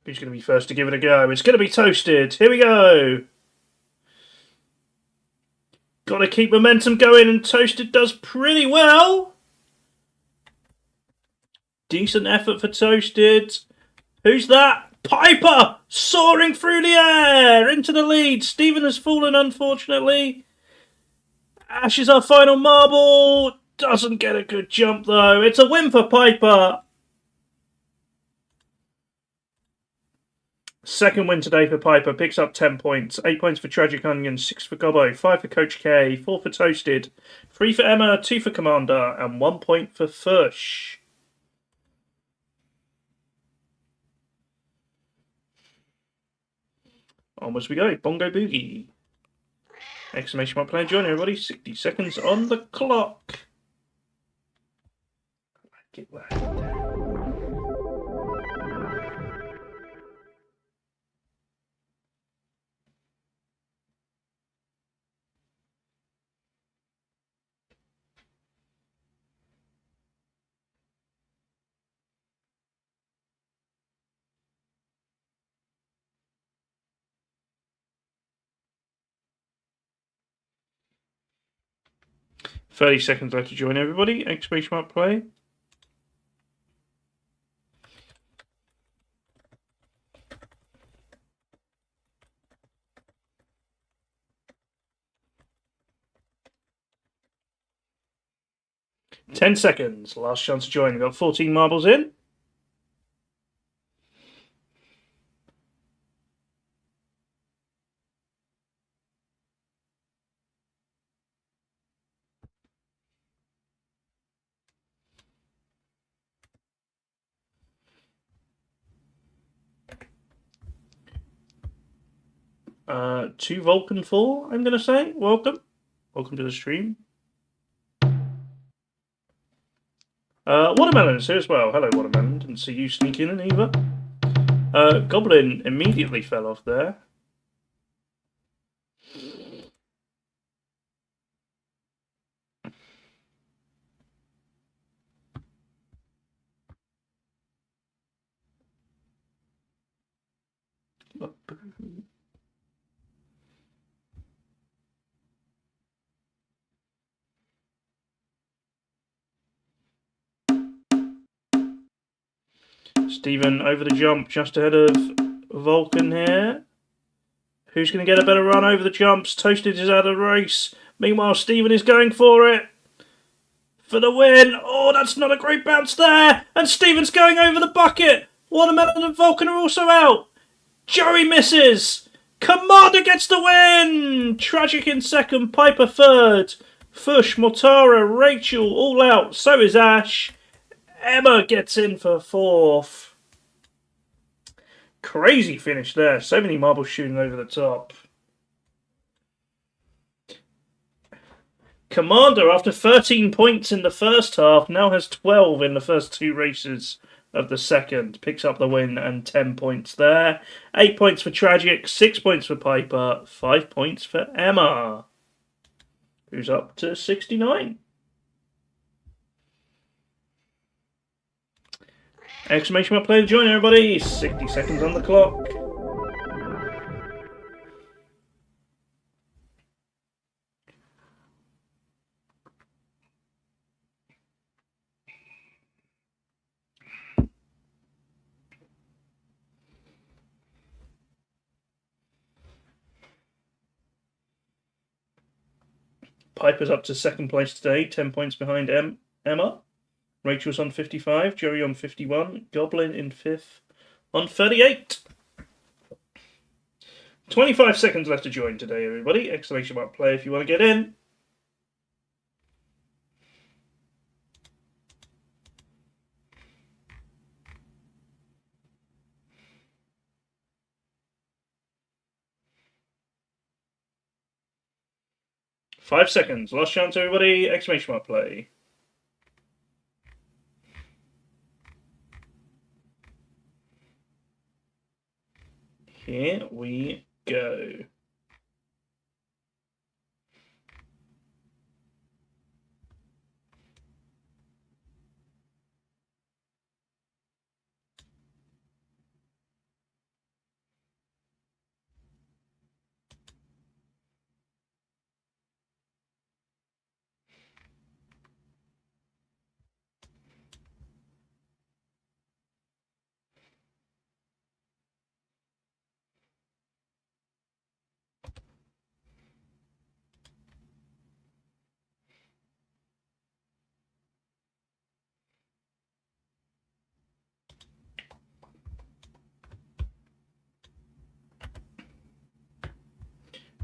Who's going to be first to give it a go? It's going to be Toasted. Here we go. Got to keep momentum going, and Toasted does pretty well. Decent effort for Toasted. Who's that? Piper! Soaring through the air! Into the lead. Stephen has fallen, unfortunately. Ash is our final marble. Doesn't get a good jump, though. It's a win for Piper. Second win today for Piper. Picks up 10 points. 8 points for Tragic Onion, 6 for Gobbo, 5 for Coach K, 4 for Toasted, 3 for Emma, 2 for Commander, and 1 point for Fush. Onwards we go. Bongo Boogie. Exclamation mark player join everybody. 60 seconds on the clock. Get that. 30 seconds left to join everybody. Exclamation mark play. Ten seconds. Last chance to join. We've got 14 marbles in. To Vulcan 4, I'm going to say. Welcome. Welcome to the stream. Watermelon's here as well. Hello, Watermelon. Didn't see you sneak in either. Goblin immediately fell off there. Stephen over the jump just ahead of Vulcan here. Who's going to get a better run over the jumps? Toasted is out of the race. Meanwhile, Stephen is going for it. For the win. Oh, that's not a great bounce there. And Stephen's going over the bucket. Watermelon and Vulcan are also out. Joey misses. Commander gets the win. Tragic in second. Piper third. Fush, Motara, Rachel all out. So is Ash. Emma gets in for fourth. Crazy finish there. So many marbles shooting over the top. Commander, after 13 points in the first half, now has 12 in the first two races of the second. Picks up the win and 10 points there. 8 points for Tragic, 6 points for Piper, 5 points for Emma, who's up to 69. Exclamation mark play to join everybody. 60 seconds on the clock. Piper's up to second place today, 10 points behind Emma. Rachel's on 55, Joey on 51, Goblin in 5th on 38. 25 seconds left to join today, everybody. Exclamation mark play if you want to get in. Five seconds. Last chance, everybody. Exclamation mark play. Here we go.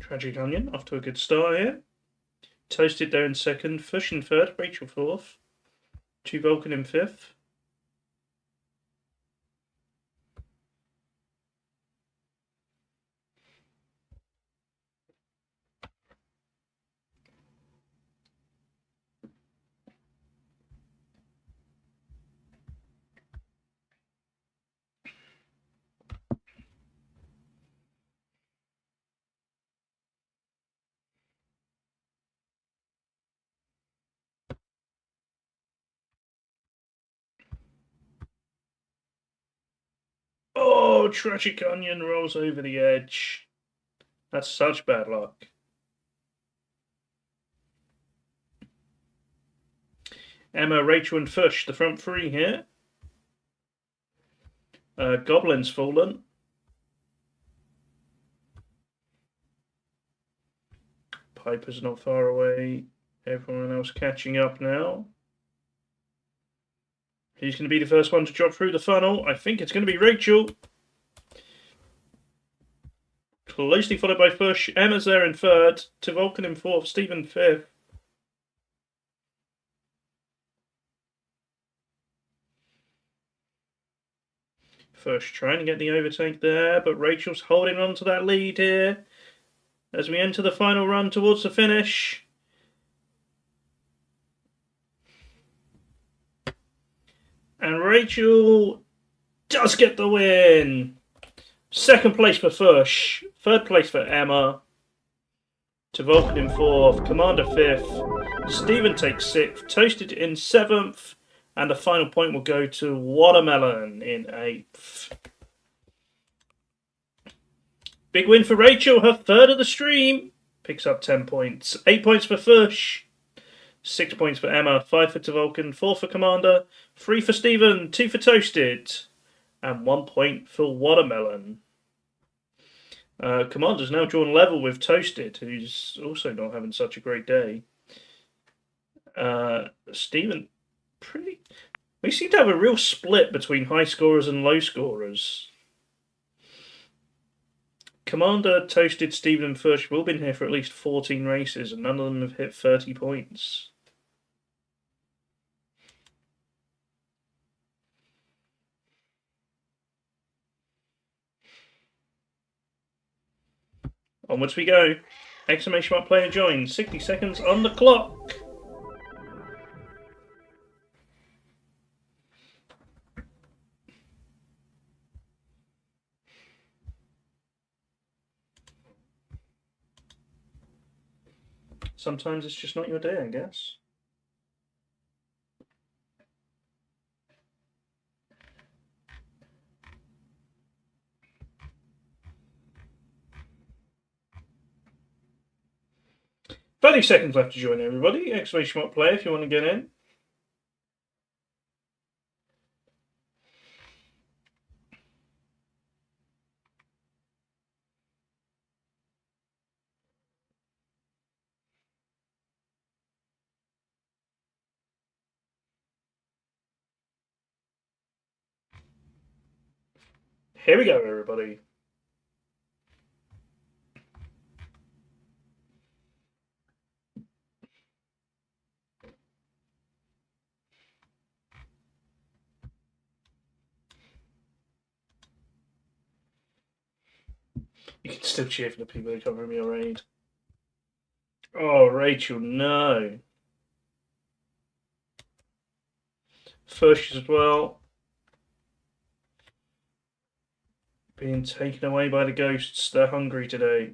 Tragic Onion off to a good start here. Toasted there in second. Fush in third. Rachel fourth. To Vulcan in 5th. Oh, Tragic Onion rolls over the edge. That's such bad luck. Emma, Rachel, and Fush, the front three here. Goblin's fallen. Piper's not far away. Everyone else catching up now. Who's going to be the first one to drop through the funnel? I think it's going to be Rachel. Closely followed by Fush. Emma's there in third. To Vulcan in fourth. Stephen fifth. Fush trying to get the overtake there, but Rachel's holding on to that lead here. as we enter the final run towards the finish. And Rachel does get the win. Second place for Fush. Third place for Emma. Tavoken in fourth. Commander fifth. Stephen takes sixth. Toasted in seventh. And the final point will go to Watermelon in eighth. Big win for Rachel. Her third of the stream. Picks up 10 points. 8 points for Fush. 6 points for Emma. 5 for Tavoken. 4 for Commander. 3 for Stephen. 2 for Toasted. And 1 point for Watermelon. Commander's now drawn level with Toasted, who's also not having such a great day. Stephen, we seem to have a real split between high scorers and low scorers. Commander, Toasted, Stephen and Fush have all been here for at least 14 races, and none of them have hit 30 points. Onwards we go. Exclamation mark player joins. 60 seconds on the clock. Sometimes it's just not your day, I guess. "30 seconds left to join, everybody. Exclamation mark play if you want to get in. Here we go, everybody. You can still cheer for the people who cover me your aid. Oh, Rachel, no. Fush as well. Being taken away by the ghosts. They're hungry today.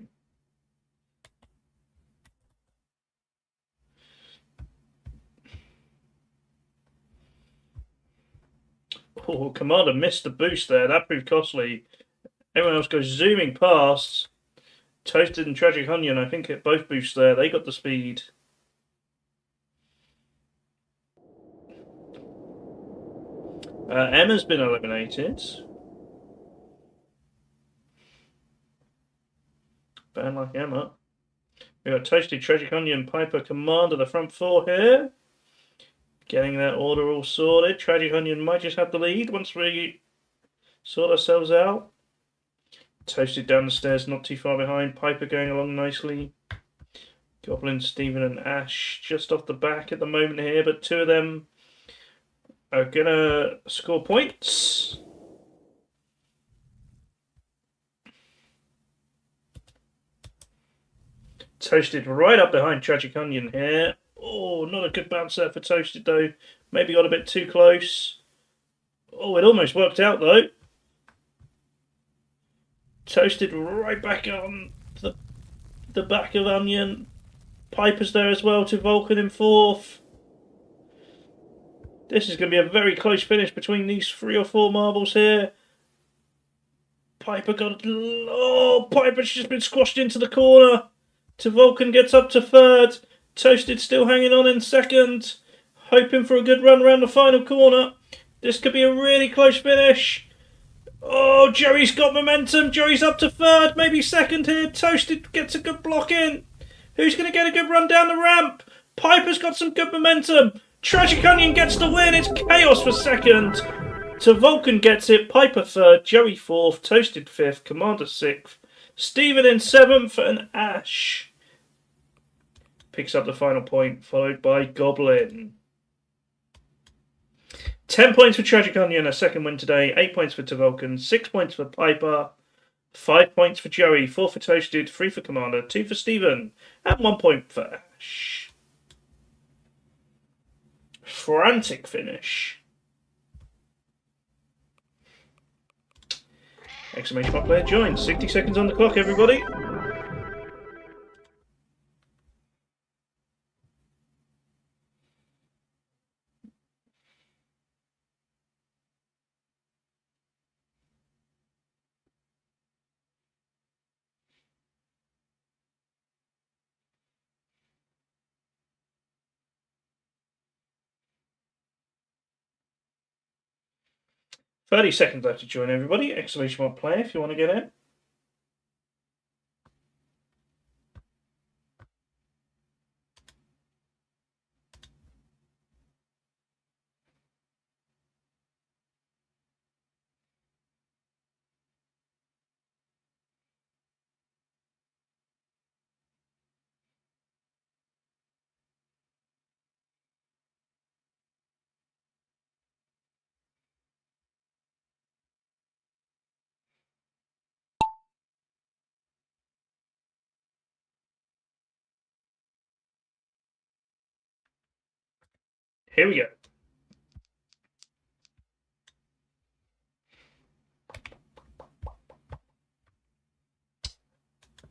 Oh, Commander missed the boost there. That proved costly. Everyone else goes zooming past. Toasted and Tragic Onion, I think, hit both boosts there. They got the speed. Emma's been eliminated. Bad luck, Emma. We got Toasted, Tragic Onion, Piper, Commander, the front four here. Getting that order all sorted. Tragic Onion might just have the lead once we sort ourselves out. Toasted down the stairs, not too far behind. Piper going along nicely. Goblin, Stephen and Ash just off the back at the moment here, but two of them are going to score points. Toasted right up behind Tragic Onion here. Oh, not a good bounce there for Toasted though. Maybe got a bit too close. Oh, it almost worked out though. Toasted right back on the back of Onion. Piper's there as well to Vulcan in fourth. This is going to be a very close finish between these 3 or 4 marbles here. Piper got... Oh, Piper's just been squashed into the corner. Tavoken gets up to third. Toasted still hanging on in second. Hoping for a good run around the final corner. This could be a really close finish. Oh, Joey's got momentum. Joey's up to third, maybe second here. Toasted gets a good block in. Who's going to get a good run down the ramp? Piper's got some good momentum. Tragic Onion gets the win. It's Chaos for second. Tavoken gets it. Piper third. Joey fourth. Toasted fifth. Commander sixth. Stephen in seventh. And Ash picks up the final point, followed by Goblin. 10 points for Tragic Onion, a second win today. 8 points for Tavoken. 6 points for Piper. 5 points for Joey, 4 for Toasted, 3 for Commander, 2 for Stephen, and 1 point for Ash. Frantic finish. Exclamation mark player joins. 60 seconds on the clock, everybody. "30 seconds left to join, everybody. Exclamation mark player if you want to get in. Here we go.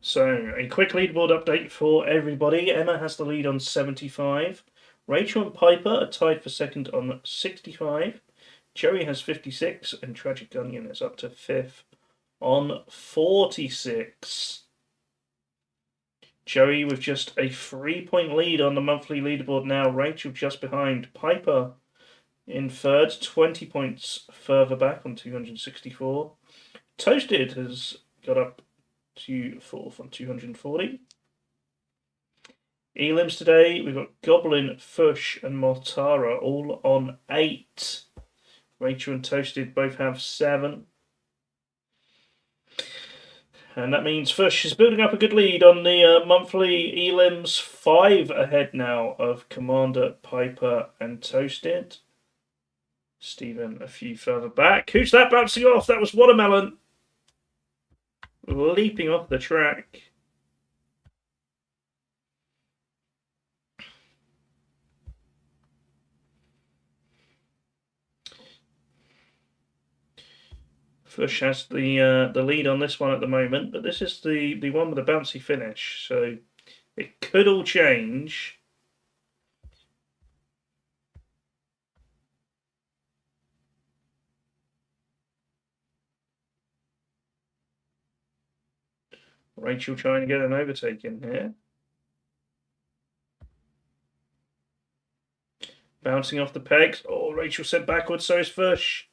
So, a quick leaderboard update for everybody. Emma has the lead on 75. Rachel and Piper are tied for second on 65. Joey has 56, and Tragic Onion is up to 5th on 46. Joey with just a 3-point lead on the monthly leaderboard now. Rachel just behind. Piper in third, 20 points further back on 264. Toasted has got up to 4th on 240. Elims today, we've got Goblin, Fush, and Mortara all on 8. Rachel and Toasted both have 7. And that means Fush is building up a good lead on the monthly Elims, 5 ahead now of Commander, Piper, and Toasted. Stephen a few further back. Who's that bouncing off? That was Watermelon. Leaping off the track. Fush has the lead on this one at the moment, but this is the one with the bouncy finish, so it could all change. Rachel trying to get an overtake in here. Bouncing off the pegs. Oh, Rachel sent backwards, so is Fush.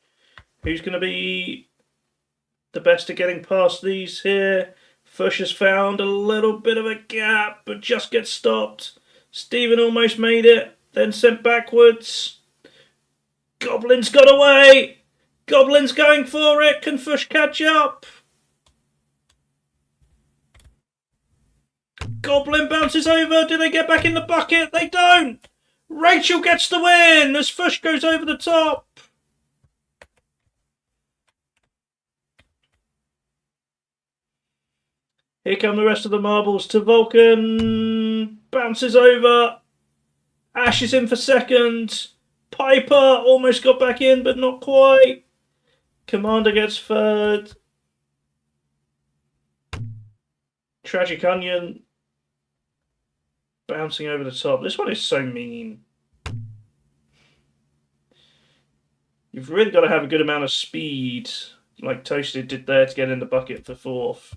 Who's going to be the best at getting past these here? Fush has found a little bit of a gap, but just gets stopped. Stephen almost made it, then sent backwards. Goblin's got away. Goblin's going for it. Can Fush catch up? Goblin bounces over. Do they get back in the bucket? They don't. Rachel gets the win as Fush goes over the top. Here come the rest of the marbles to Vulcan. Bounces over. Ash is in for second. Piper almost got back in, but not quite. Commander gets third. Tragic Onion bouncing over the top. This one is so mean. You've really got to have a good amount of speed, like Toasted did there, to get in the bucket for 4th.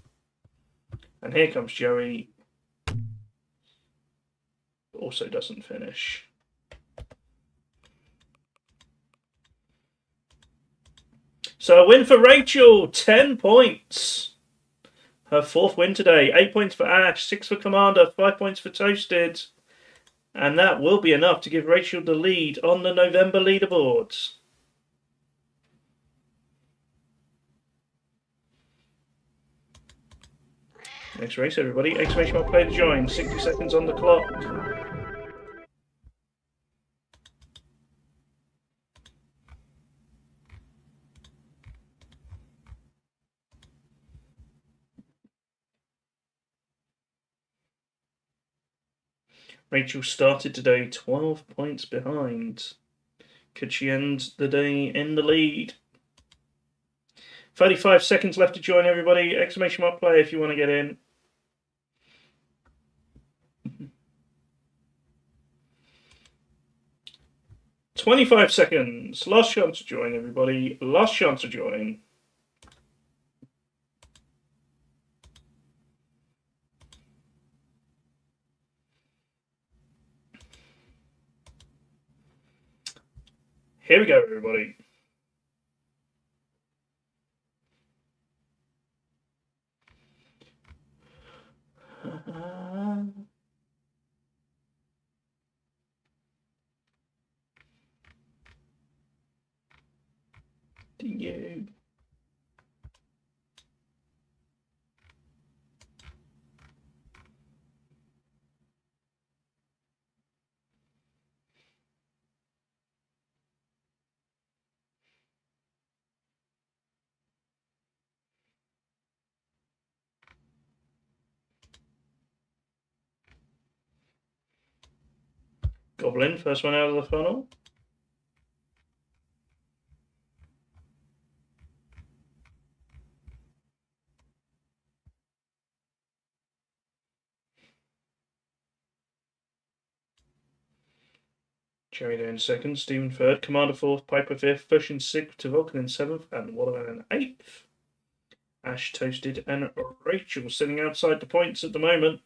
And here comes Joey. Also doesn't finish. So a win for Rachel, 10 points. Her 4th win today. 8 points for Ash, 6 for Commander, 5 points for Toasted. And that will be enough to give Rachel the lead on the November leaderboards. Next race, everybody. Exclamation mark play to join. 60 seconds on the clock. Rachel started today 12 points behind. Could she end the day in the lead? 35 seconds left to join, everybody. Exclamation mark play if you want to get in. $25 seconds. Last chance to join, everybody. Last chance to join. Here we go, everybody. Do you? Goblin, first one out of the funnel. Cherry in second, Stephen third, Commander fourth, Piper fifth, Fish in sixth, Vulcan in seventh, and Watermelon in eighth. Ash, Toasted, and Rachel sitting outside the points at the moment.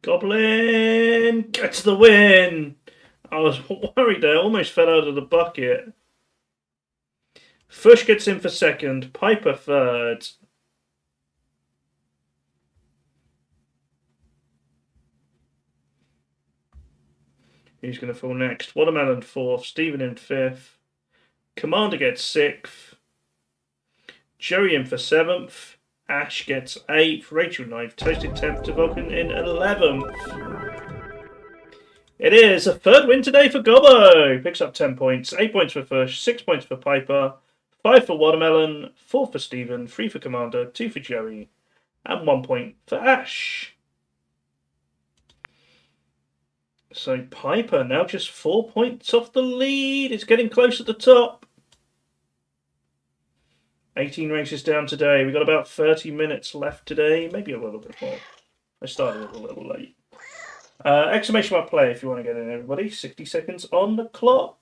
Goblin gets the win. I was worried there, almost fell out of the bucket. Fush gets in for second, Piper third. Who's going to fall next? Watermelon fourth, Stephen in fifth. Commander gets sixth. Jerry in for seventh. Ash gets eighth. Rachel ninth. Toasted 10th to Vulcan in 11th. It is a third win today for Gobbo. Picks up 10 points. 8 points for Fush. 6 points for Piper. 5 for Watermelon. 4 for Stephen. 3 for Commander. 2 for Jerry. And 1 point for Ash. So Piper now just 4 points off the lead. It's getting close at the top. 18 races down today. We've got about 30 minutes left today. Maybe a little bit more. I started a little late. Exclamation mark play if you want to get in, everybody. 60 seconds on the clock.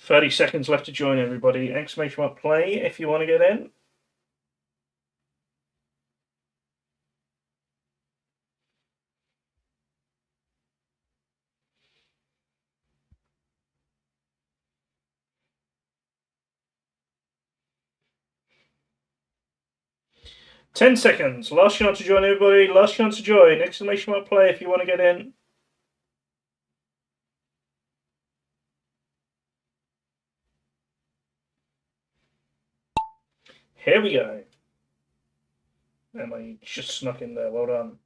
Thirty seconds left to join, everybody. Exclamation mark play if you want to get in. Ten seconds. Last chance to join, everybody. Last chance to join. Exclamation mark play if you want to get in. Here we go. Emma just snuck in there. Well done.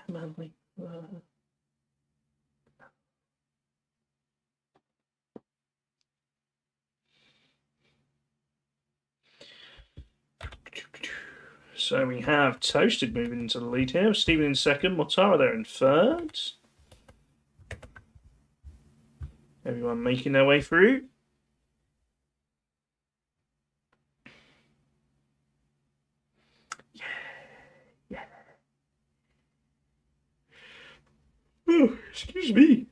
Family. So we have Toasted moving into the lead here. Stephen in second. Motara there in third. Everyone making their way through. Yeah. Oh, excuse me.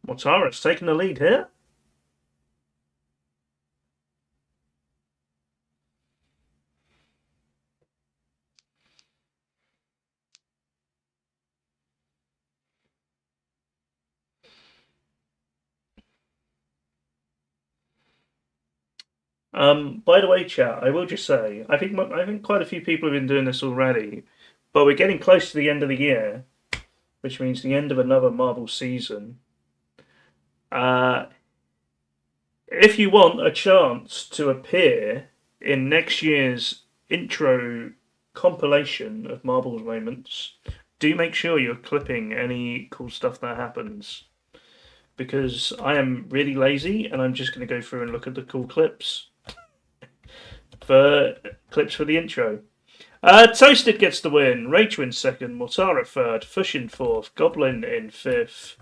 Motara's taking the lead here. By the way, chat, I will just say, I think quite a few people have been doing this already, but we're getting close to the end of the year, which means the end of another Marvel season. If you want a chance to appear in next year's intro compilation of Marvel's moments, do make sure you're clipping any cool stuff that happens. Because I am really lazy and I'm just going to go through and look at the cool clips. For the intro. Toasted gets the win. Rachel in second. Motara third. Fush in fourth. Goblin in fifth.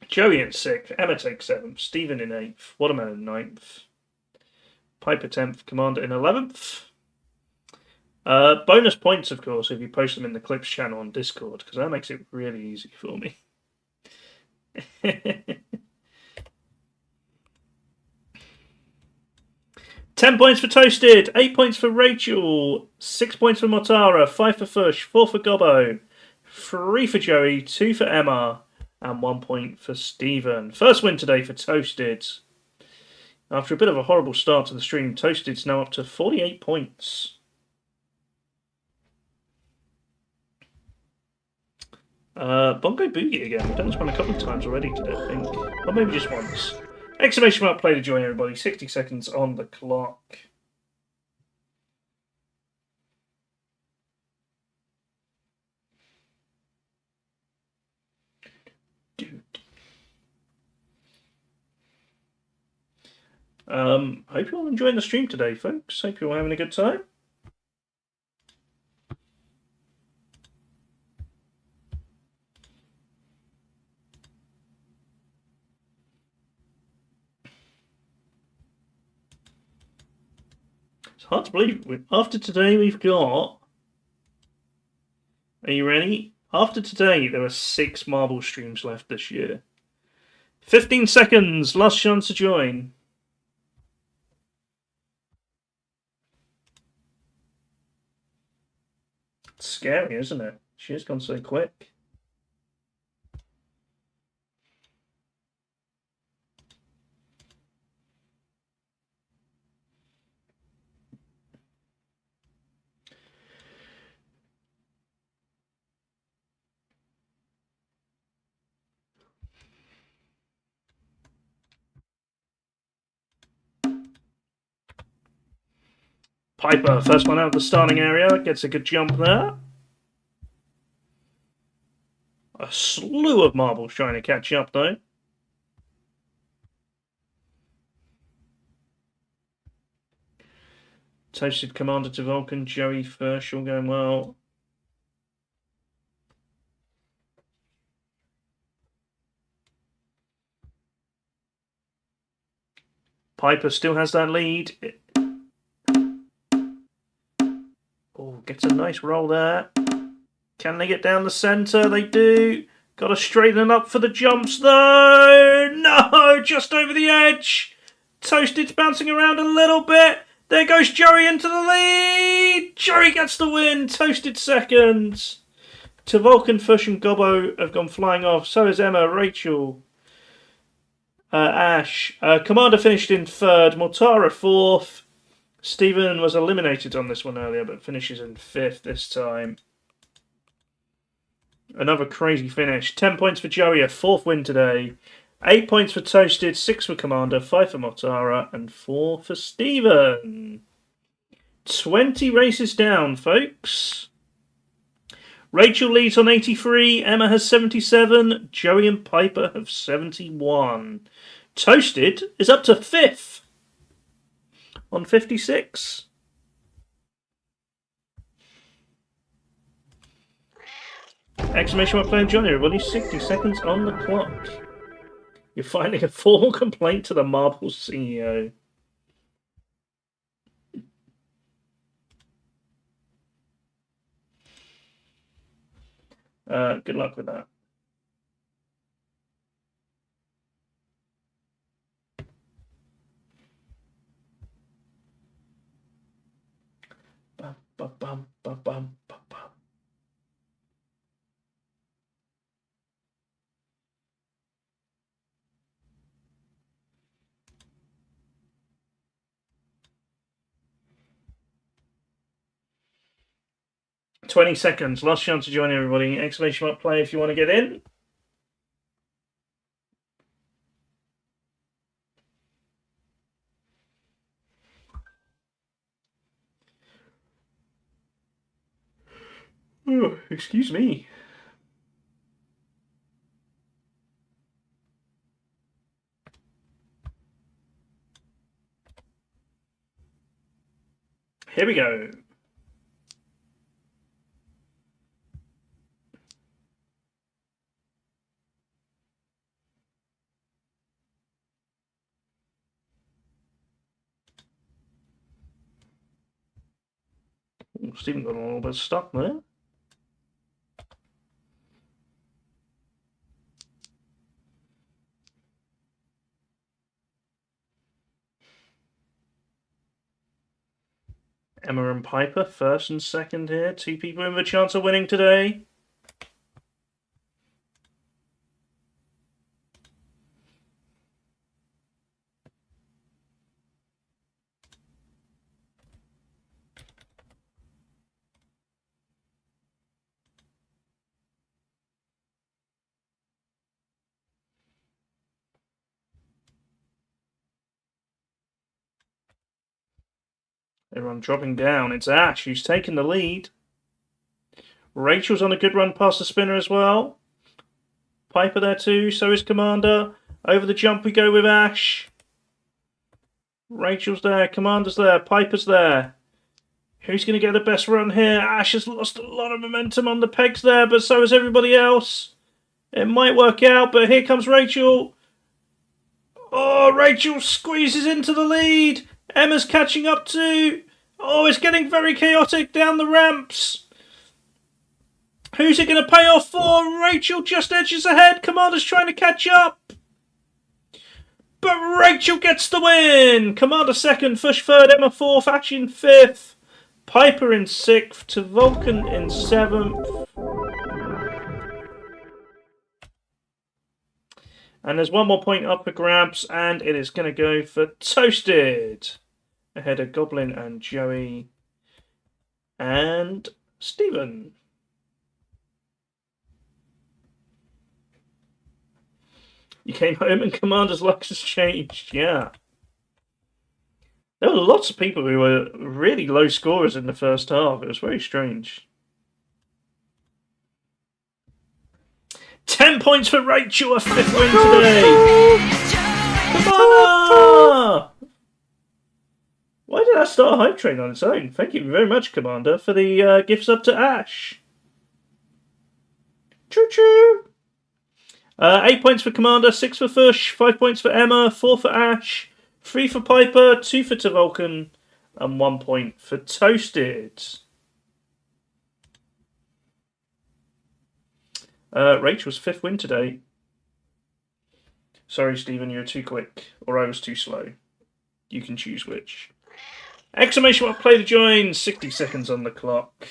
Joey in sixth. Emma takes seventh. Stephen in eighth. Watermelon in ninth. Piper 10th. Commander in 11th. Bonus points, of course, if you post them in the Clips channel on Discord, because that makes it really easy for me. 10 points for Toasted, 8 points for Rachel, 6 points for Motara, 5 for Fush, 4 for Gobbo, 3 for Joey, 2 for Emma, and 1 point for Stephen. First win today for Toasted. After a bit of a horrible start to the stream, Toasted's now up to 48 points. Bongo Boogie again. We've done this one a couple of times already today, I think. Or maybe just once. Exclamation mark play to join everybody. 60 seconds on the clock. Hope you're all enjoying the stream today, folks. Hope you're all having a good time. It's hard to believe. After today, we've got... Are you ready? After today, there are 6 Marvel streams left this year. 15 seconds. Last chance to join. It's scary, isn't it? She has gone so quick. Piper, first one out of the starting area, gets a good jump there. A slew of marbles trying to catch up, though. Toasted Commander to Vulcan, Joey first, all going well. Piper still has that lead. Oh, gets a nice roll there. Can they get down the centre? They do. Got to straighten up for the jumps, though. No, just over the edge. Toasted's bouncing around a little bit. There goes Joey into the lead. Joey gets the win. Toasted second. To Vulcan, Fush and Gobbo have gone flying off. So is Emma, Rachel, Ash. Commander finished in third. Motara fourth. Stephen was eliminated on this one earlier, but finishes in fifth this time. Another crazy finish. 10 points for Joey, a 4th win today. 8 points for Toasted, 6 for Commander, 5 for Motara, and 4 for Stephen. 20 races down, folks. Rachel leads on 83, Emma has 77, Joey and Piper have 71. Toasted is up to 5th on 56. Exclamation mark playing Johnny, everybody. 60 seconds on the clock. You're filing a formal complaint to the Marbles CEO. Good luck with that. Bum, bum, bum, bum, bum, bum, bum. $20 seconds. Last chance to join everybody. Exclamation mark play if you want to get in. Oh, excuse me. Here we go. Stephen got a little bit stuck there. Emma and Piper, first and second here. 2 people with a chance of winning today. Everyone dropping down. It's Ash who's taken the lead. Rachel's on a good run past the spinner as well. Piper there too, so is Commander. Over the jump we go with Ash. Rachel's there, Commander's there, Piper's there. Who's going to get the best run here? Ash has lost a lot of momentum on the pegs there, but so has everybody else. It might work out, but here comes Rachel. Oh, Rachel squeezes into the lead. Emma's catching up too. Oh, it's getting very chaotic down the ramps. Who's it going to pay off for? Rachel just edges ahead. Commander's trying to catch up. But Rachel gets the win. Commander second, Fush third, Emma fourth, Ash in fifth, Piper in sixth, to Vulcan in seventh. And there's one more point up for grabs, and it is going to go for Toasted. Ahead of Goblin and Joey and Stephen. You came home and Commander's luck has changed, yeah. There were lots of people who were really low scorers in the first half. It was very strange. 10 points for Rachel, a 5th win today. Commander! Why did I start a hype train on its own? Thank you very much, Commander, for the gifts up to Ash. Choo-choo! 8 points for Commander, 6 for Fush, 5 points for Emma, 4 for Ash, 3 for Piper, 2 for Vulcan, and 1 point for Toasted. Rachel's 5th win today. Sorry, Stephen, you were too quick, or I was too slow. You can choose which. Exclamation mark, play to join. 60 seconds on the clock.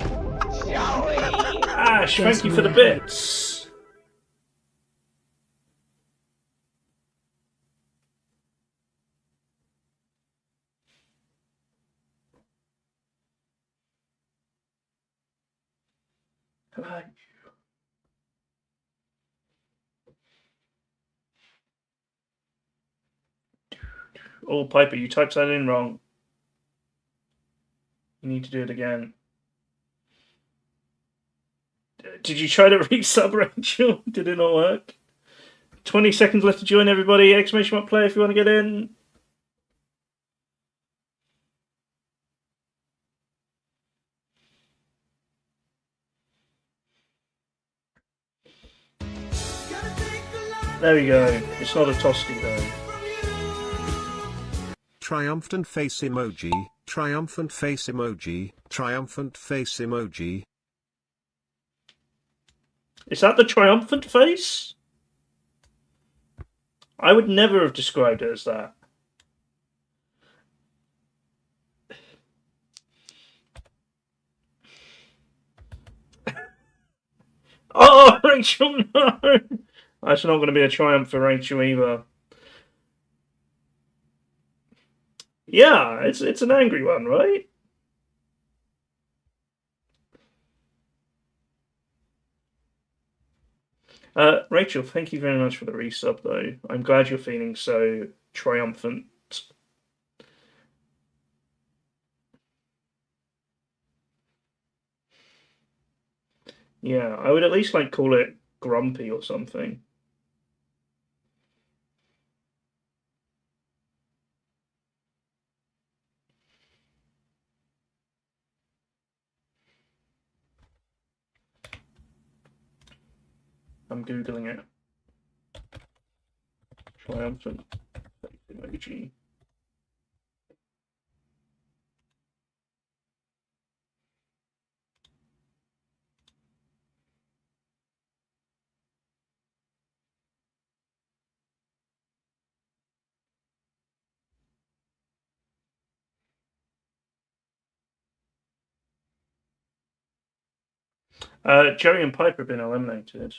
Ash, thank you for the bits. Hello. Oh, Piper, you typed that in wrong. You need to do it again. Did you try to resub, Rachel? Did it not work? 20 seconds left to join, everybody. Exclamation mark play if you want to get in. There we go. It's not a toasty though. Triumphant face emoji, triumphant face emoji, triumphant face emoji. Is that the triumphant face? I would never have described it as that. Oh, Rachel, no! That's not going to be a triumph for Rachel either. Yeah, it's an angry one, right? Rachel, thank you very much for the resub, though. I'm glad you're feeling so triumphant. Yeah, I would at least like call it grumpy or something. I'm googling it. Triumphant emoji. Jerry and Piper have been eliminated.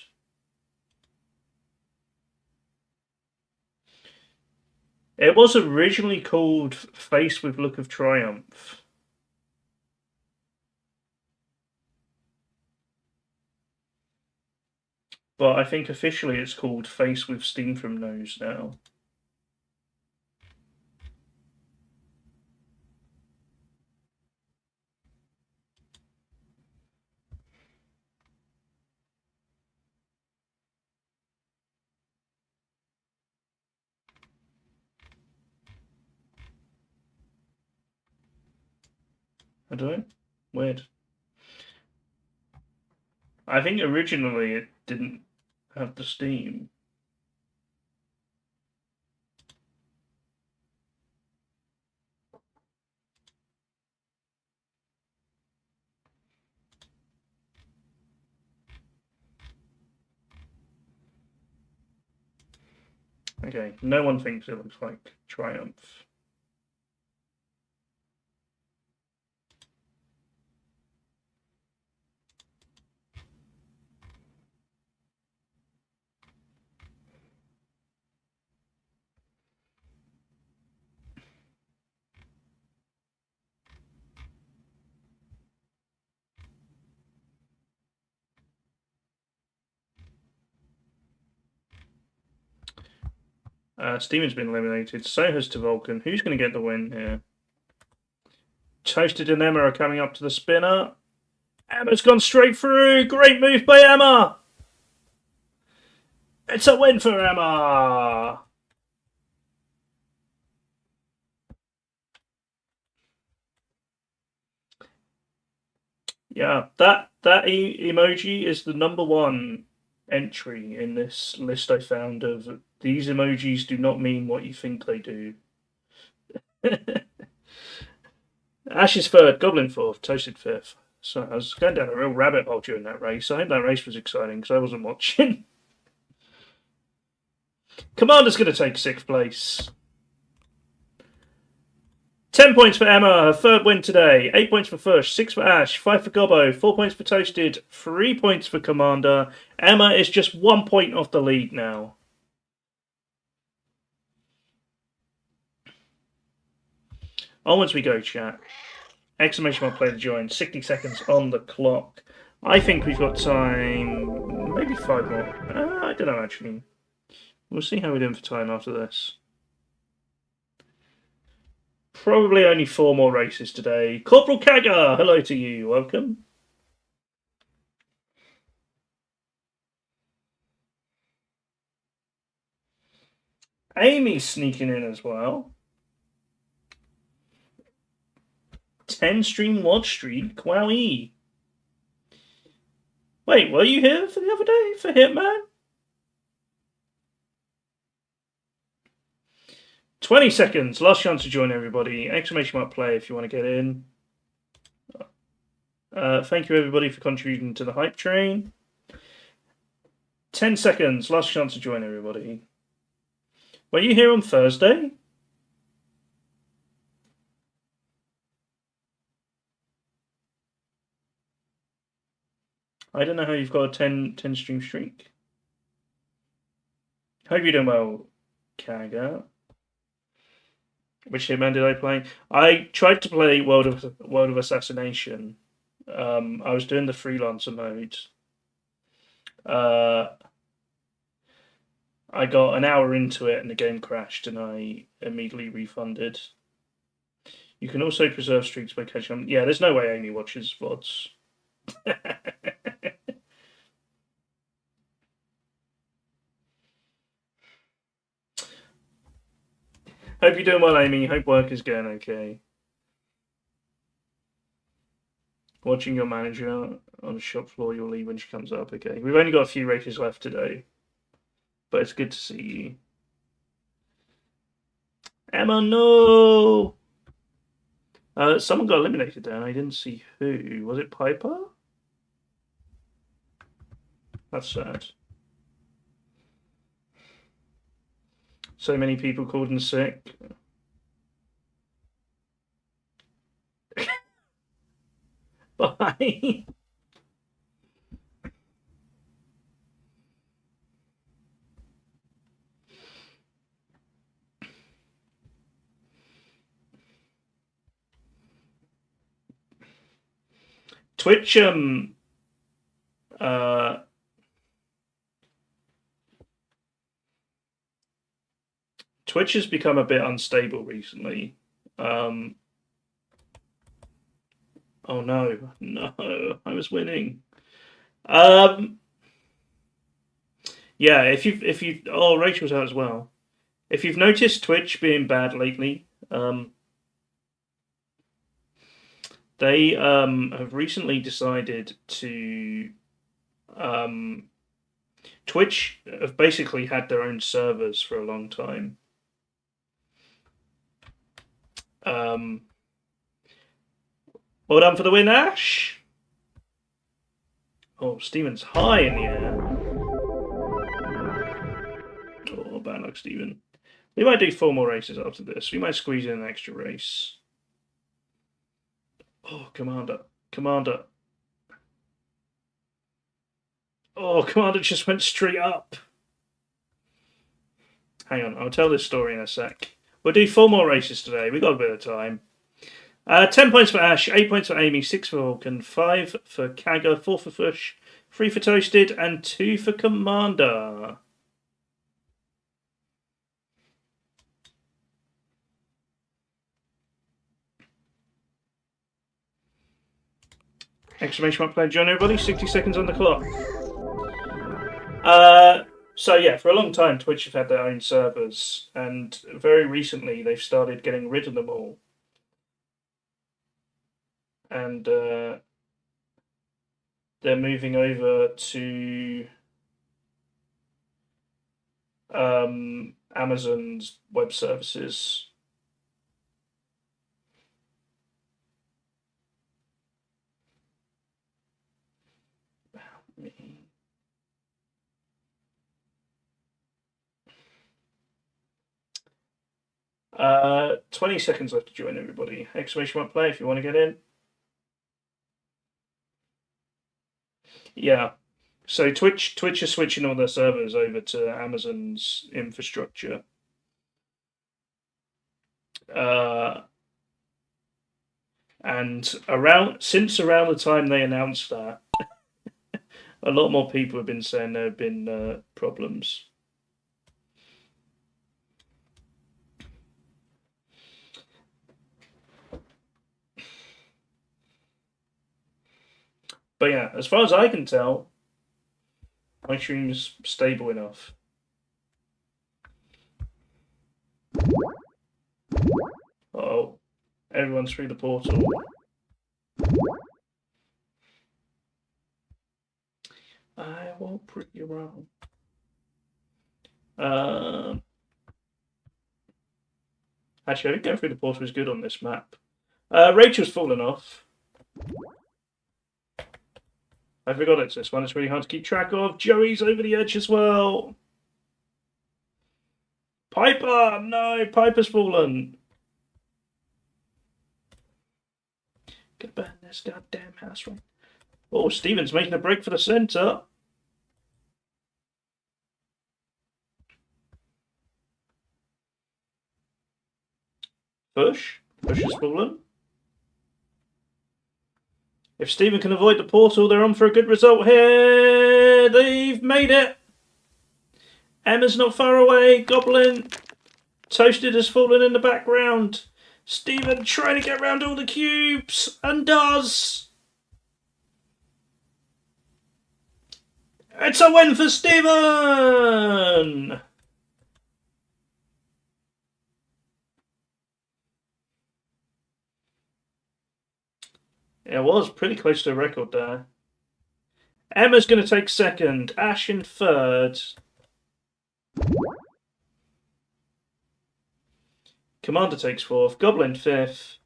It was originally called Face with Look of Triumph. But I think officially it's called Face with Steam from Nose now. I don't know. Weird. I think originally it didn't have the Steam. Okay, no one thinks it looks like Triumph. Steven's been eliminated. So has Tavulcan. Who's going to get the win here? Toasted and Emma are coming up to the spinner. Emma's gone straight through. Great move by Emma. It's a win for Emma. Yeah, that emoji is the number one entry in this list I found of these emojis do not mean what you think they do. Ash is third, Goblin fourth, Toasted fifth. So I was going down a real rabbit hole during that race. I hope that race was exciting because I wasn't watching. Commander's going to take sixth place. 10 points for Emma, her third win today. 8 points for Fush, 6 for Ash, 5 for Gobbo, 4 points for Toasted, 3 points for Commander. Emma is just 1 point off the lead now. Onwards we go, chat. Exclamation mark play to join. 60 seconds on the clock. I think we've got time. Maybe 5 more. I don't know, actually. We'll see how we're doing for time after this. Probably only 4 more races today. Corporal Kaga, hello to you. Welcome. Amy's sneaking in as well. 10 stream watch streak. Wowee. Wait, were you here for the other day for Hitman? 20 seconds. Last chance to join everybody. Exclamation mark play if you want to get in. Thank you everybody for contributing to the hype train. 10 seconds. Last chance to join everybody. Were you here on Thursday? I don't know how you've got a 10 stream streak. Hope you're doing well, Kaga. Which Hitman did I play? I tried to play World of Assassination. I was doing the freelancer mode. I got an hour into it and the game crashed and I immediately refunded. You can also preserve streaks by catching them. Yeah, there's no way Amy watches VODs. Hope you're doing well, Amy. Hope work is going okay. Watching your manager on the shop floor, you'll leave when she comes up. Okay, we've only got a few races left today, but it's good to see you. Emma, no! Someone got eliminated there, and I didn't see who. Was it Piper? That's sad. So many people called in sick. Bye. Twitch, Twitch has become a bit unstable recently. Oh no, I was winning. Yeah, if you oh, Rachel's out as well. If you've noticed Twitch being bad lately, they have recently decided to Twitch have basically had their own servers for a long time. Well done for the win, Ash. Oh, Steven's high in the air. Oh, bad luck, Steven. We might do 4 more races after this. We might squeeze in an extra race. Oh, Commander. Oh, Commander just went straight up. Hang on, I'll tell this story in a sec. We'll do 4 more races today. We've got a bit of time. 10 points for Ash, 8 points for Amy, 6 for Vulcan, 5 for Kaga, 4 for Fush, 3 for Toasted, and 2 for Commander. Exclamation mark play, John, everybody. 60 seconds on the clock. So yeah, for a long time, Twitch have had their own servers, and very recently they've started getting rid of them all. And they're moving over to Amazon's web services. Me. 20 seconds left to join everybody. Exclamation mark play if you want to get in. Yeah. So Twitch is switching all their servers over to Amazon's infrastructure. And since around the time they announced that, a lot more people have been saying there have been problems. But yeah, as far as I can tell, my stream's stable enough. Oh, everyone's through the portal. I won't prove you wrong. Actually, I think going through the portal is good on this map. Rachel's fallen off. I forgot it's this one. It's really hard to keep track of. Joey's over the edge as well. Piper! No, Piper's fallen. Get burn this goddamn house, right? Oh, Steven's making a break for the centre. Push. Push has fallen. If Steven can avoid the portal, they're on for a good result here. They've made it. Emma's not far away. Goblin. Toasted has fallen in the background. Steven trying to get around all the cubes. And does. It's a win for Steven. It was pretty close to a record there. Emma's going to take second. Ash in third. Commander takes fourth. Goblin fifth.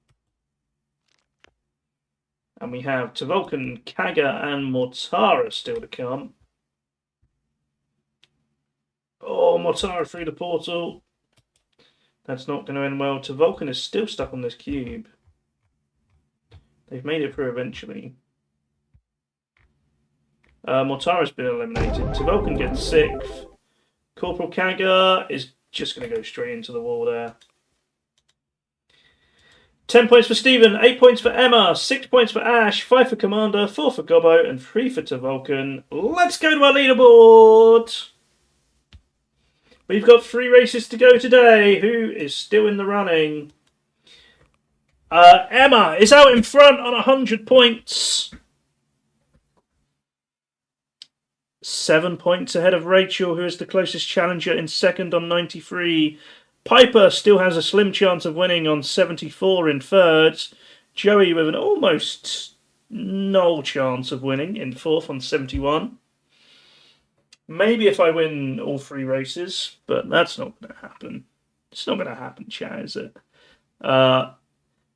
And we have Tavulcan, Kaga, and Mortara still to come. Oh, Mortara through the portal. That's not going to end well. Tavulcan is still stuck on this cube. They've made it through eventually. Mortara's been eliminated. Tavulcan gets sixth. Corporal Kaga is just going to go straight into the wall there. 10 points for Steven, 8 points for Emma, 6 points for Ash, 5 for Commander, 4 for Gobbo, and 3 for Tavulcan. Let's go to our leaderboard! We've got 3 races to go today. Who is still in the running? Emma is out in front on 100 points. 7 points ahead of Rachel, who is the closest challenger, in second on 93. Piper still has a slim chance of winning on 74 in third. Joey with an almost null chance of winning in fourth on 71. Maybe if I win all 3 races, but that's not going to happen. It's not going to happen, chat, is it?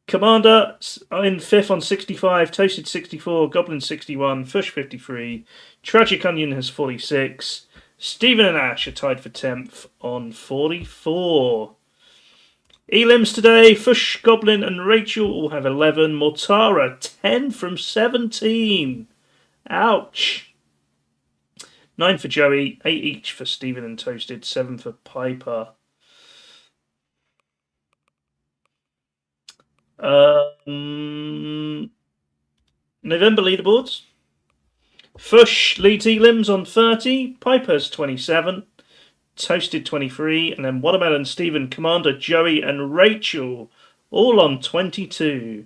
Commander in fifth on 65, Toasted 64, Goblin 61, Fush 53, Tragic Onion has 46. Steven and Ash are tied for 10th on 44. Elims today, Fush, Goblin and Rachel all have 11. Mortara, 10 from 17. Ouch. 9 for Joey, 8 each for Steven and Toasted, 7 for Piper. November leaderboards. Fush leads Elims on 30, Piper's 27, Toasted 23, and then Watermelon, Steven, Commander, Joey, and Rachel all on 22.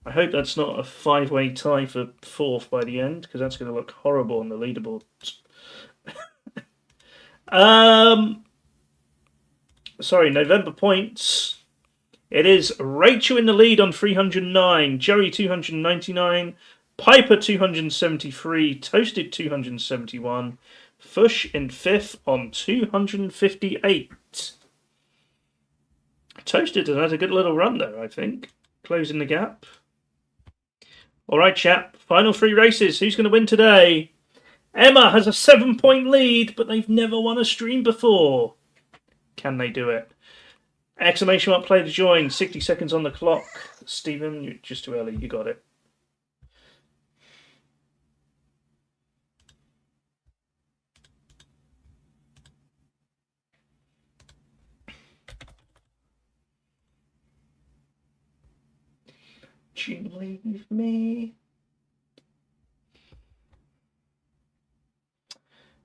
I hope that's not a 5-way tie for 4th by the end, because that's going to look horrible on the leaderboards. Sorry, November points. It is Rachel in the lead on 309, Joey 299, Piper 273, Toasted 271, Fush in 5th on 258. Toasted has had a good little run there, I think. Closing the gap. Alright, chap. Final 3 races. Who's going to win today? Emma has a 7-point lead, but they've never won a stream before. Can they do it? Exclamation mark, play to join. 60 seconds on the clock. Steven, you're just too early. You got it. You leave me.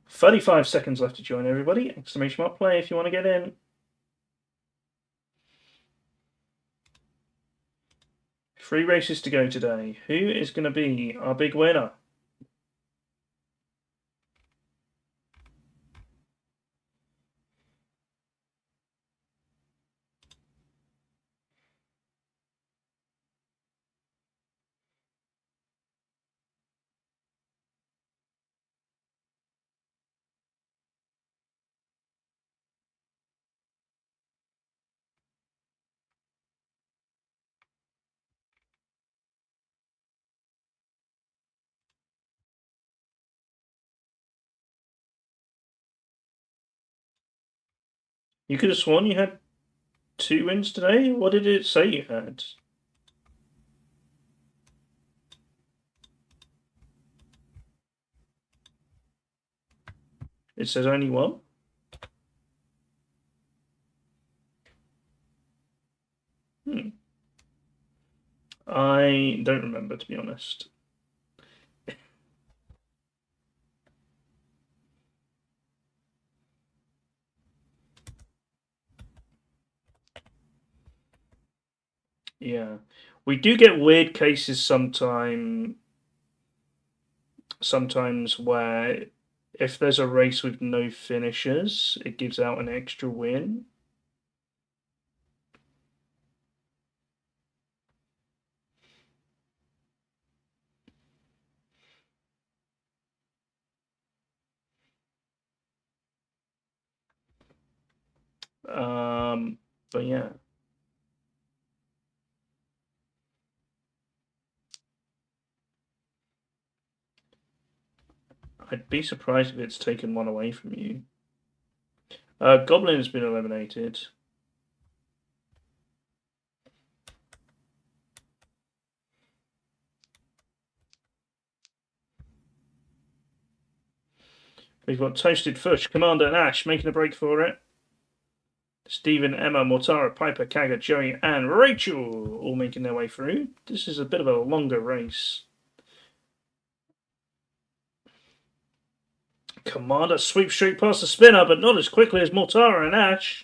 35 seconds left to join, everybody. Exclamation mark, play if you want to get in. Three races to go today. Who is going to be our big winner? You could have sworn you had 2 wins today. What did it say you had? It says only 1. I don't remember, to be honest. Yeah. We do get weird cases sometimes where if there's a race with no finishers, it gives out an extra win. But yeah. I'd be surprised if it's taken one away from you. Goblin has been eliminated. We've got Toasted Fush, Commander, and Ash making a break for it. Stephen, Emma, Mortara, Piper, Kaga, Joey, and Rachel all making their way through. This is a bit of a longer race. Commander sweeps straight past the spinner, but not as quickly as Mortara and Ash.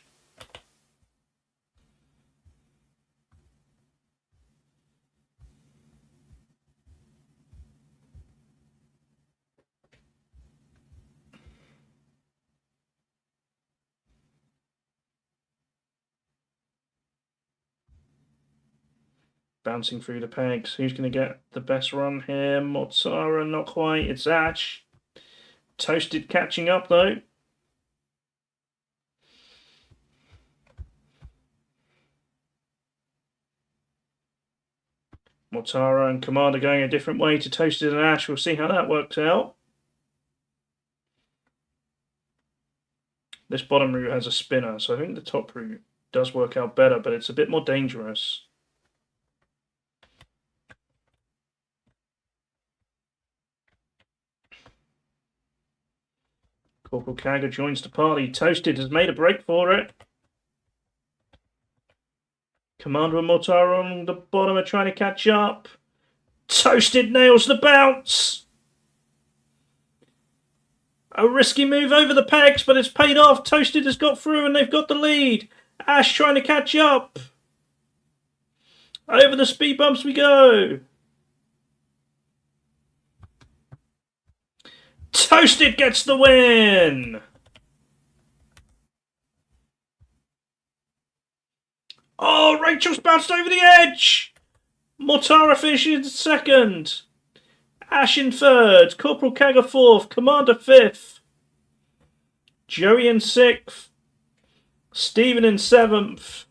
Bouncing through the pegs. Who's going to get the best run here? Mortara, not quite. It's Ash. Toasted catching up, though. Mortara and Commander going a different way to Toasted and Ash. We'll see how that works out. This bottom route has a spinner, so I think the top route does work out better, but it's a bit more dangerous. Corporal Kaga joins the party. Toasted has made a break for it. Commander and Mortara on the bottom are trying to catch up. Toasted nails the bounce. A risky move over the pegs, but it's paid off. Toasted has got through and they've got the lead. Ash trying to catch up. Over the speed bumps we go. Toasted gets the win. Oh, Rachel's bounced over the edge. Mortara finishes second. Ash in third. Corporal Kaga fourth. Commander fifth. Joey in sixth. Stephen in seventh.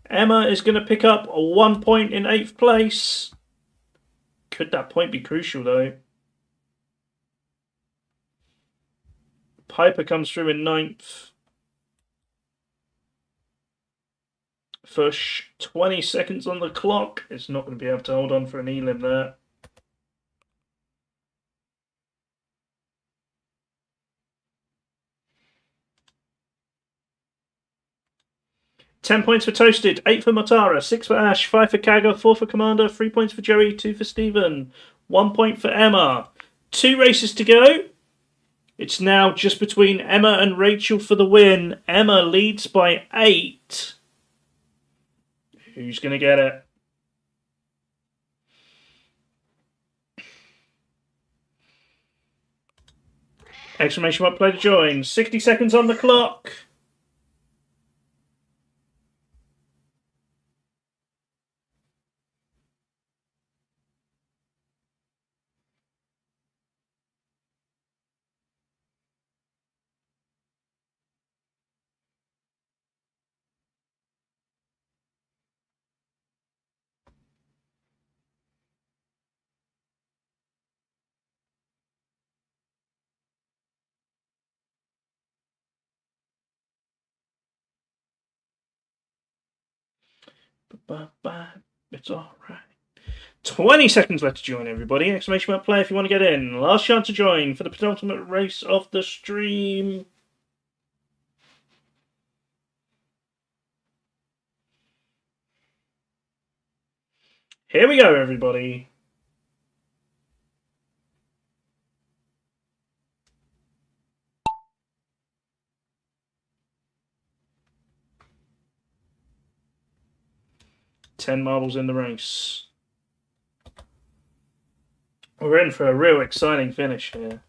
Emma is going to pick up a 1 point in 8th place. Could that point be crucial, though? Piper comes through in 9th. Fush, 20 seconds on the clock. It's not going to be able to hold on for an elim there. $10 points for Toasted, 8 for Mortara, 6 for Ash, 5 for Kaga, 4 for Commander, 3 points for Joey, 2 for Stephen, 1 point for Emma. 2 races to go. It's now just between Emma and Rachel for the win. Emma leads by 8. Who's going to get it? Exclamation mark, play to join. 60 seconds on the clock. It's all right. 20 seconds left to join, everybody. Exclamation mark play if you want to get in. Last chance to join for the penultimate race of the stream. Here we go, everybody. Ten marbles in the race. We're in for a real exciting finish here.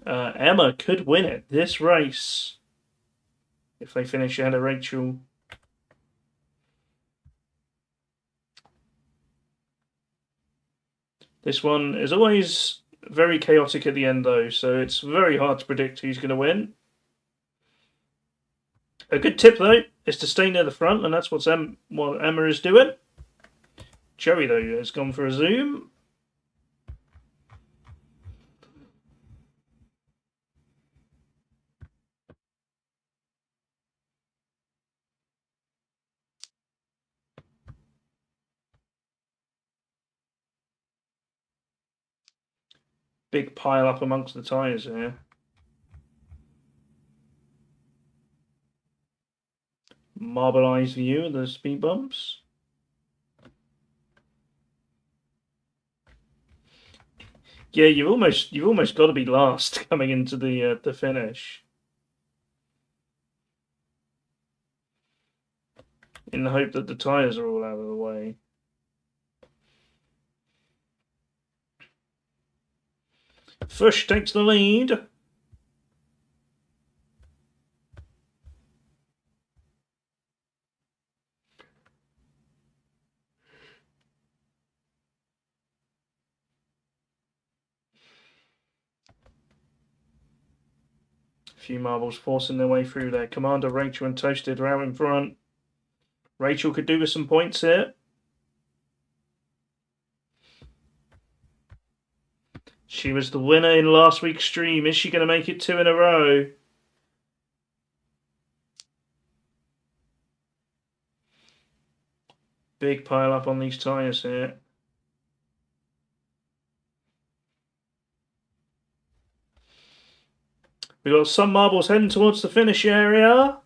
Emma could win it this race if they finish ahead of Rachel. This one is always very chaotic at the end, though, so it's very hard to predict who's going to win. A good tip, though, is to stay near the front, and that's what Emma is doing. Joey, though, has gone for a zoom. Big pile up amongst the tyres here. Marbleized view of the speed bumps. Yeah, you've almost got to be last coming into the finish, in the hope that the tyres are all out of the way. Fush takes the lead. A few marbles forcing their way through there. Commander, Rachel and Toasted are out in front. Rachel could do with some points here. She was the winner in last week's stream. Is she going to make it 2 in a row? Big pile up on these tyres here. We've got some marbles heading towards the finish area.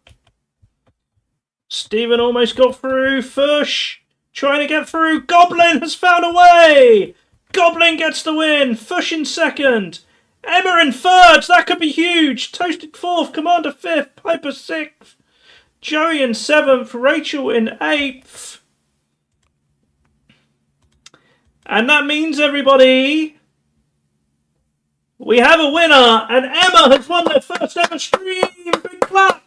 Stephen almost got through. Fush trying to get through. Goblin has found a way. Goblin gets the win. Fush in second. Emma in third. That could be huge. Toasted fourth. Commander fifth. Piper sixth. Joey in seventh. Rachel in eighth. And that means, everybody, we have a winner. And Emma has won their first ever stream. Big clap.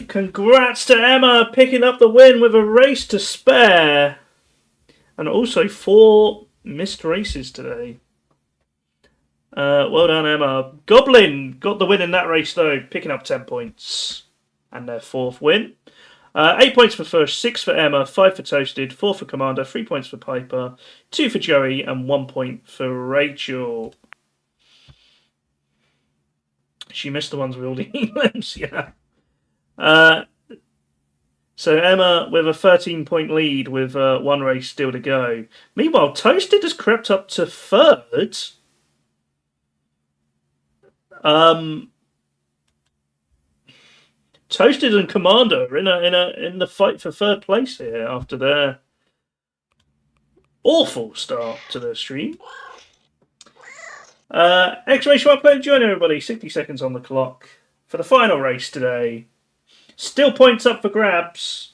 Congrats to Emma picking up the win with a race to spare. And also 4 missed races today. Well done, Emma. Goblin got the win in that race, though, picking up 10 points. And their 4th win. 8 points for Fush, 6 for Emma, 5 for Toasted, 4 for Commander, 3 points for Piper, 2 for Joey, and 1 point for Rachel. She missed the ones with all the elims, yeah. So Emma with a 13-point lead with 1 race still to go. Meanwhile, Toasted has crept up to 3rd. Toasted and Commander are in the fight for 3rd place here after their awful start to the stream. Exclamation mark play, join everybody. 60 seconds on the clock for the final race today. Still points up for grabs.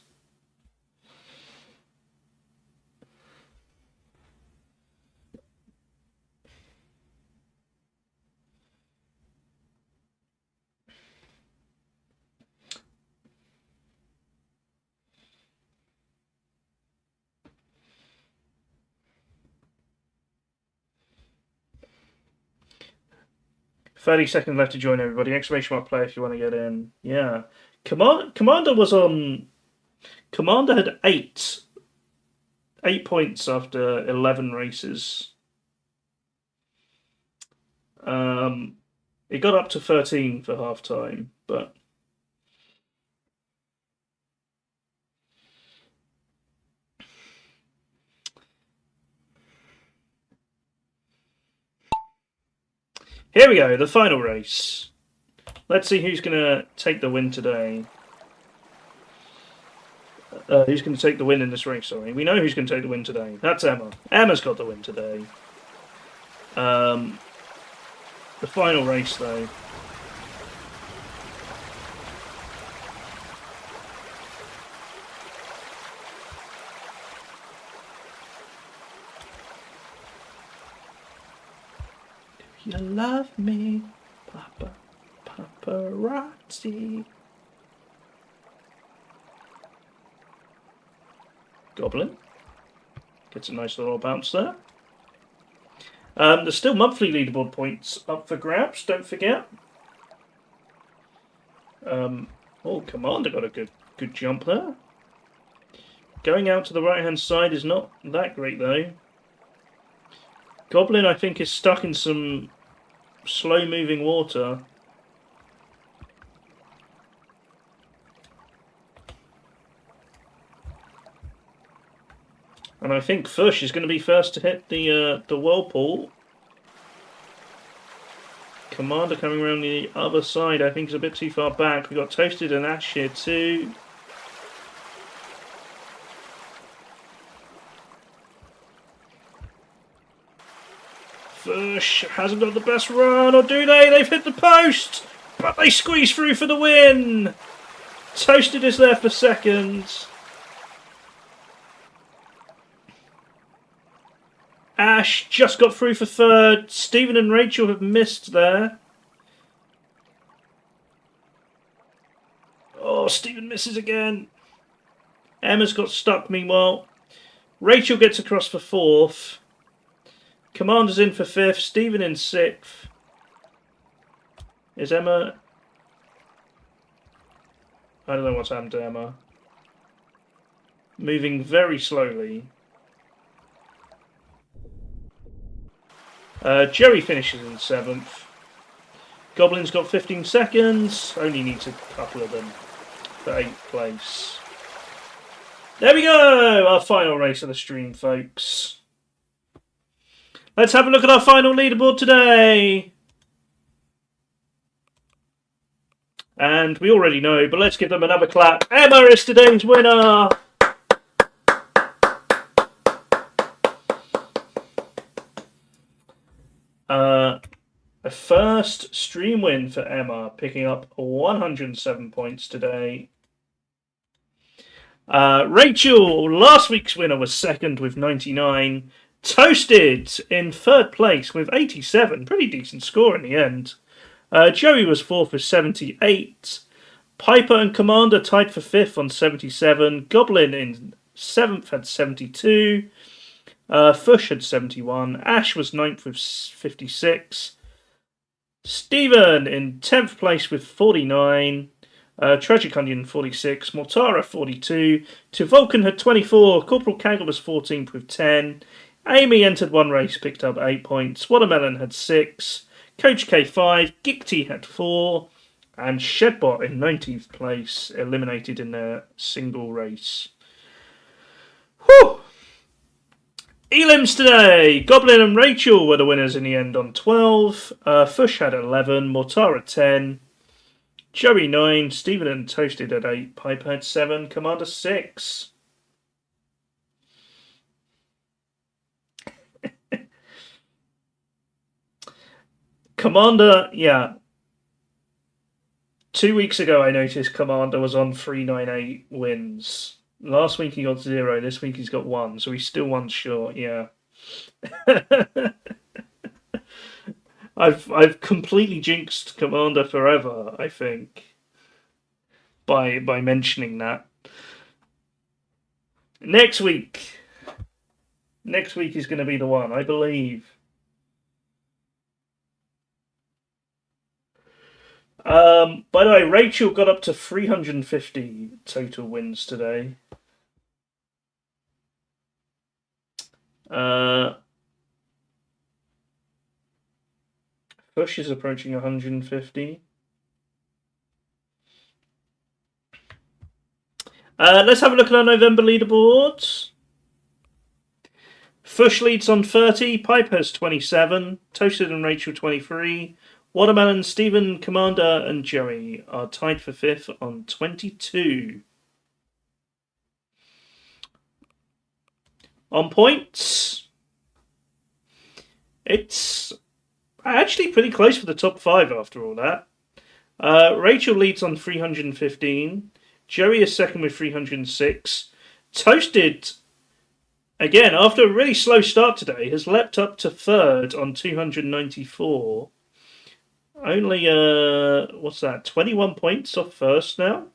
"30 seconds left to join everybody. Exclamation mark play if you want to get in." Yeah. Commander was on. Commander had 8 8 points after 11 races. It got up to 13 for half time, but here we go, the final race. Let's see who's going to take the win today. Who's going to take the win in this race, sorry. We know who's going to take the win today. That's Emma. Emma's got the win today. The final race, though. Do you love me, Papa? Paparazzi. Goblin gets a nice little bounce there. There's still monthly leaderboard points up for grabs, don't forget. Oh, Commander got a good jump there. Going out to the right-hand side is not that great, though. Goblin, I think, is stuck in some slow-moving water. And I think Fush is going to be first to hit the whirlpool. Commander coming around the other side, I think, is a bit too far back. We've got Toasted and Ash here too. Fush hasn't got the best run, or do they? They've hit the post, but they squeeze through for the win. Toasted is there for second. Ash just got through for third. Stephen and Rachel have missed there. Oh, Stephen misses again. Emma's got stuck meanwhile. Rachel gets across for fourth. Commander's in for fifth. Stephen in sixth. Is Emma... I don't know what's happened to Emma. Moving very slowly. Jerry finishes in seventh. Goblin's got 15 seconds. Only needs a couple of them for 8th place. There we go! Our final race of the stream, folks. Let's have a look at our final leaderboard today. And we already know, but let's give them another clap. Emma is today's winner! A first stream win for Emma, picking up 107 points today. Rachel, last week's winner, was second with 99. Toasted in third place with 87. Pretty decent score in the end. Joey was fourth with 78. Piper and Commander tied for fifth on 77. Goblin in seventh had 72. Fush had 71. Ash was ninth with 56. Stephen in 10th place with 49. Tragic Onion 46. Mortara 42. Vulcan had 24. Corporal Kaggle was 14th with 10. Amy entered one race, picked up 8 points. Watermelon had 6. Coach K 5. Geekty had 4. And Shedbot in 19th place, eliminated in their single race. Whew! Elims today. Goblin and Rachel were the winners in the end on 12. Fush had 11. Mortara 10. Joey 9. Stephen and Toasted at 8. Piper had 7. Commander 6. Commander, yeah. 2 weeks ago I noticed Commander was on 398 wins. Last week he got 0, this week he's got 1, so he's still 1 short, yeah. I've completely jinxed Commander forever, I think. By mentioning that. Next week is going to be the one, I believe. By the way, Rachel got up to 350 total wins today. Bush is approaching 150. Let's have a look at our November leaderboards. Fush leads on 30, Pipe has 27, Toasted and Rachel 23, Watermelon, Stephen, Commander, and Joey are tied for 5th on 22. On points, it's actually pretty close for the top 5 after all that. Rachel leads on 315, Joey is second with 306, Toasted, again, after a really slow start today, has leapt up to 3rd on 294. Only, what's that, 21 points off first now.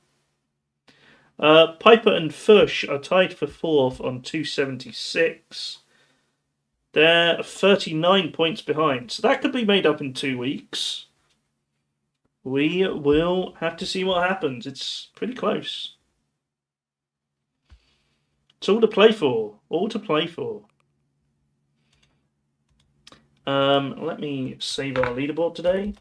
Piper and Fush are tied for 4th on 276. They're 39 points behind, so that could be made up in 2 weeks. We will have to see what happens. It's pretty close. It's all to play for. All to play for. Let me save our leaderboard today.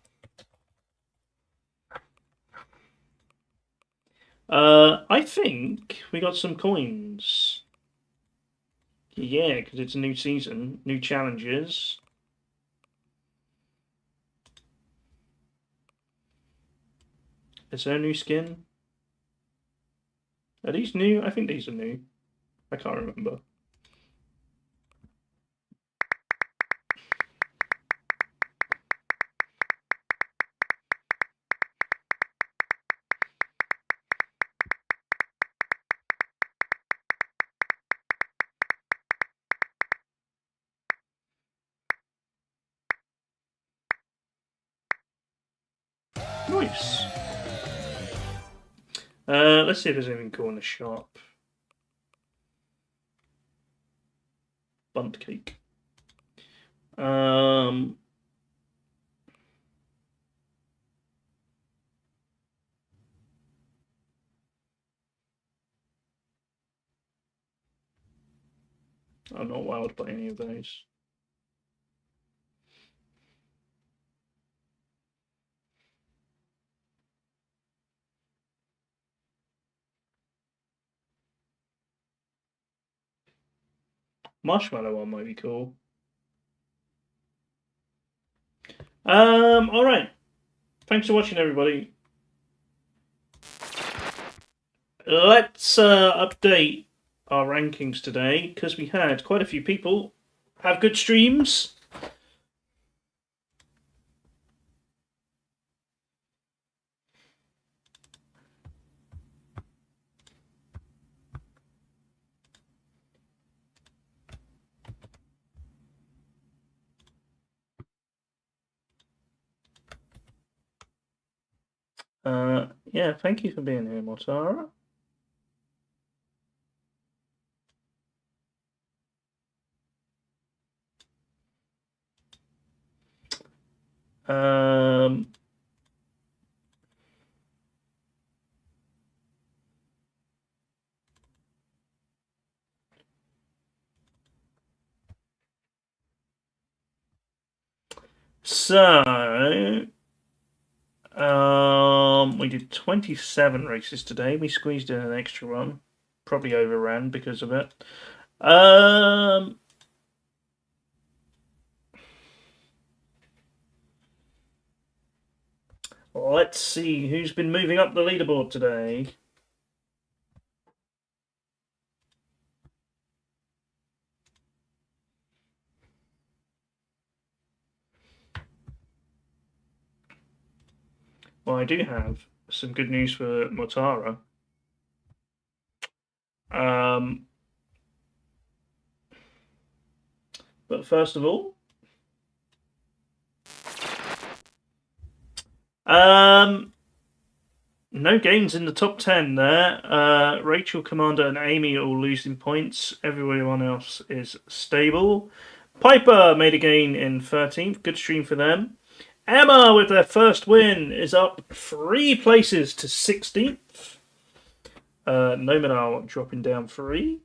I think we got some coins. Yeah, because it's a new season, new challenges. Is there a new skin? Are these new? I think these are new. I can't remember. Nice. Let's see if there's anything cool in the shop. Bunt cake. I'm not wowed by any of those. Marshmallow one might be cool. Alright. Thanks for watching, everybody. Let's update our rankings today, because we had quite a few people have good streams. Yeah, thank you for being here, Motara. So, we did 27 races today. We squeezed in an extra one. Probably overran because of it. Let's see who's been moving up the leaderboard today. Well, I do have some good news for Motara. But first of all, no gains in the top 10 there. Rachel, Commander, and Amy are all losing points. Everyone else is stable. Piper made a gain in 13th. Good stream for them. Emma, with their first win, is up 3 places to 16th. Nominal dropping down 3.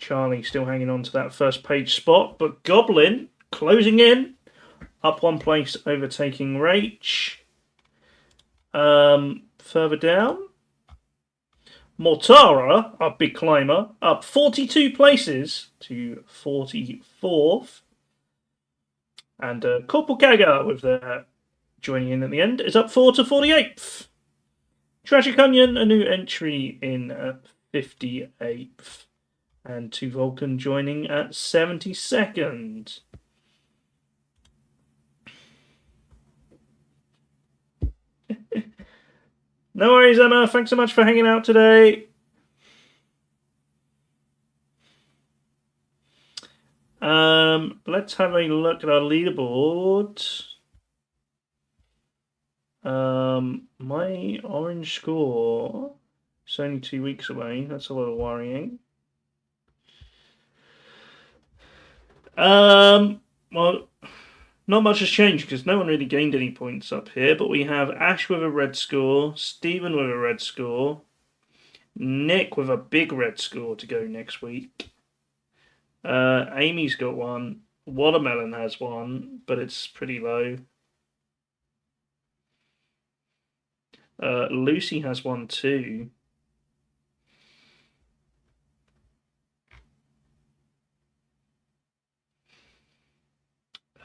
Charlie still hanging on to that first page spot, but Goblin closing in, up one place, overtaking Rach. Further down, Mortara, our big climber, up 42 places to 44th. And Corporal Kaga, with their joining in at the end, is up 4 to 48th. Tragic Onion, a new entry in 58th. And Two Vulcan joining at 72nd. No worries, Emma. Thanks so much for hanging out today. Let's have a look at our leaderboard. My orange score is only 2 weeks away. That's a little worrying. Well, not much has changed because no one really gained any points up here, but we have Ash with a red score, Stephen with a red score, Nick with a big red score to go next week. Amy's got one, Watermelon has one, but it's pretty low. Lucy has one too.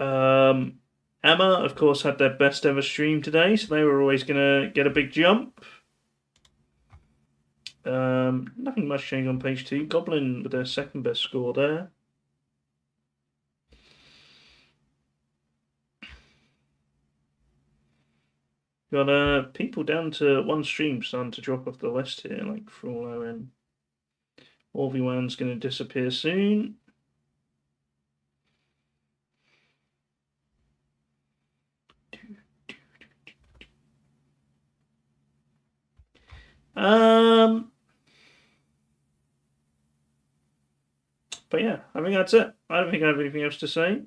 Emma, of course, had their best ever stream today, so they were always going to get a big jump. Nothing much changed on page 2. Goblin with their second best score there. Got people down to one stream starting to drop off the list here, like Frollo and Orviwan's going to disappear soon. But yeah, I think that's it. I don't think I have anything else to say.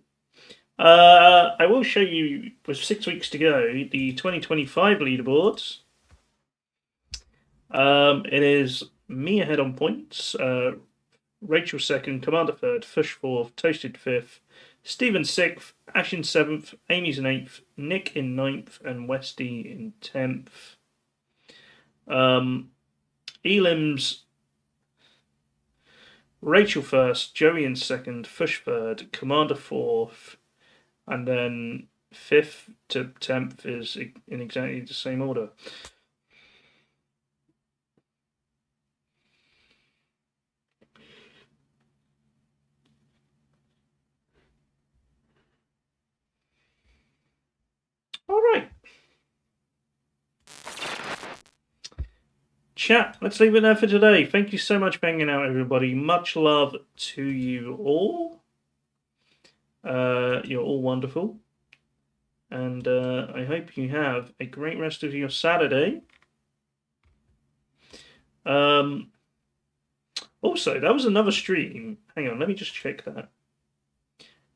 I will show you, with 6 weeks to go, the 2025 leaderboards. It is me ahead on points, Rachel second, Commander third, Fish fourth, Toasted fifth, Stephen sixth, Ash in seventh, Amy's in eighth, Nick in ninth, and Westy in 10th. Elim's Rachel first, Joey in second, Fish third, Commander fourth, and then 5th to 10th is in exactly the same order. All right. Chat, let's leave it there for today. Thank you so much for hanging out, everybody. Much love to you all. You're all wonderful. And I hope you have a great rest of your Saturday. Also, that was another stream. Hang on, let me just check that.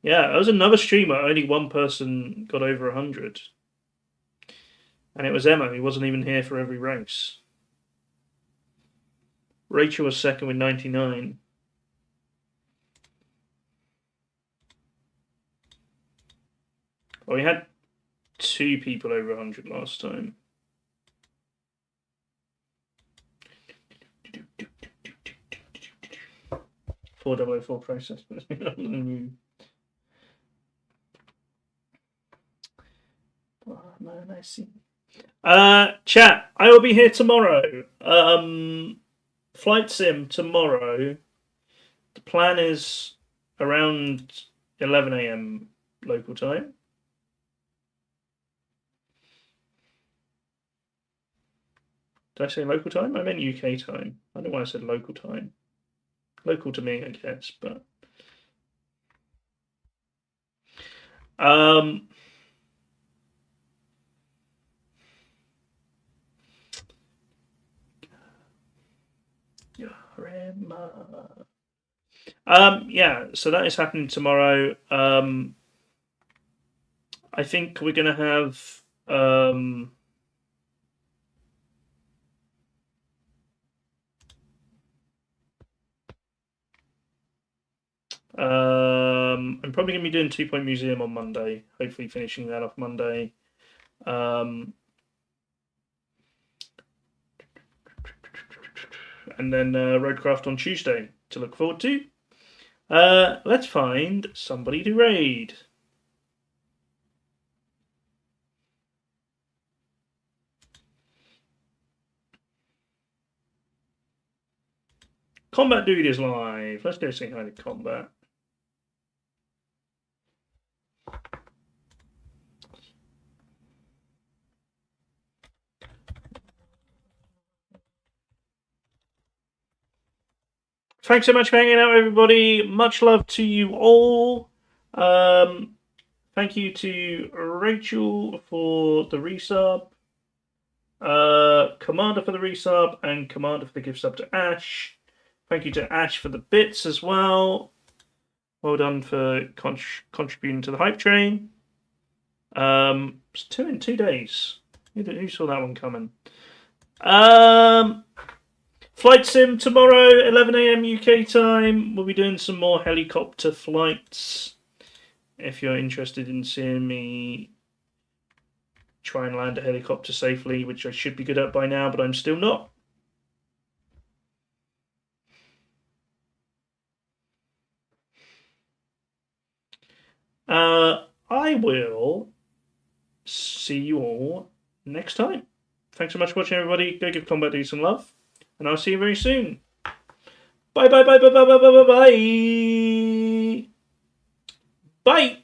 Yeah, that was another stream where only one person got over 100. And it was Emma, who wasn't even here for every race. Rachel was second with 99. Well, we had 2 people over 100 last time. Four 004 process. Oh, man, I see. Chat, I will be here tomorrow. Flight sim tomorrow. The plan is around 11 AM local time. Did I say local time? I meant UK time. I don't know why I said local time. Local to me, I guess, but yeah, so that is happening tomorrow. I think we're gonna have I'm probably going to be doing 2 Point Museum on Monday. Hopefully finishing that off Monday. And then Roadcraft on Tuesday to look forward to. Let's find somebody to raid. Combat Dude is live. Let's go say hi to Combat. Thanks so much for hanging out, everybody. Much love to you all. Thank you to Rachel for the resub, Commander for the resub, and Commander for the gift sub to Ash. Thank you to Ash for the bits as well. Well done for contributing to the hype train. It's 2 in 2 days. Who saw that one coming? Flight sim tomorrow, 11 AM UK time. We'll be doing some more helicopter flights. If you're interested in seeing me try and land a helicopter safely, which I should be good at by now, but I'm still not. I will see you all next time. Thanks so much for watching, everybody. Go give Combat Dude some love, and I'll see you very soon. Bye, bye, bye, bye, bye, bye, bye, bye, bye. Bye.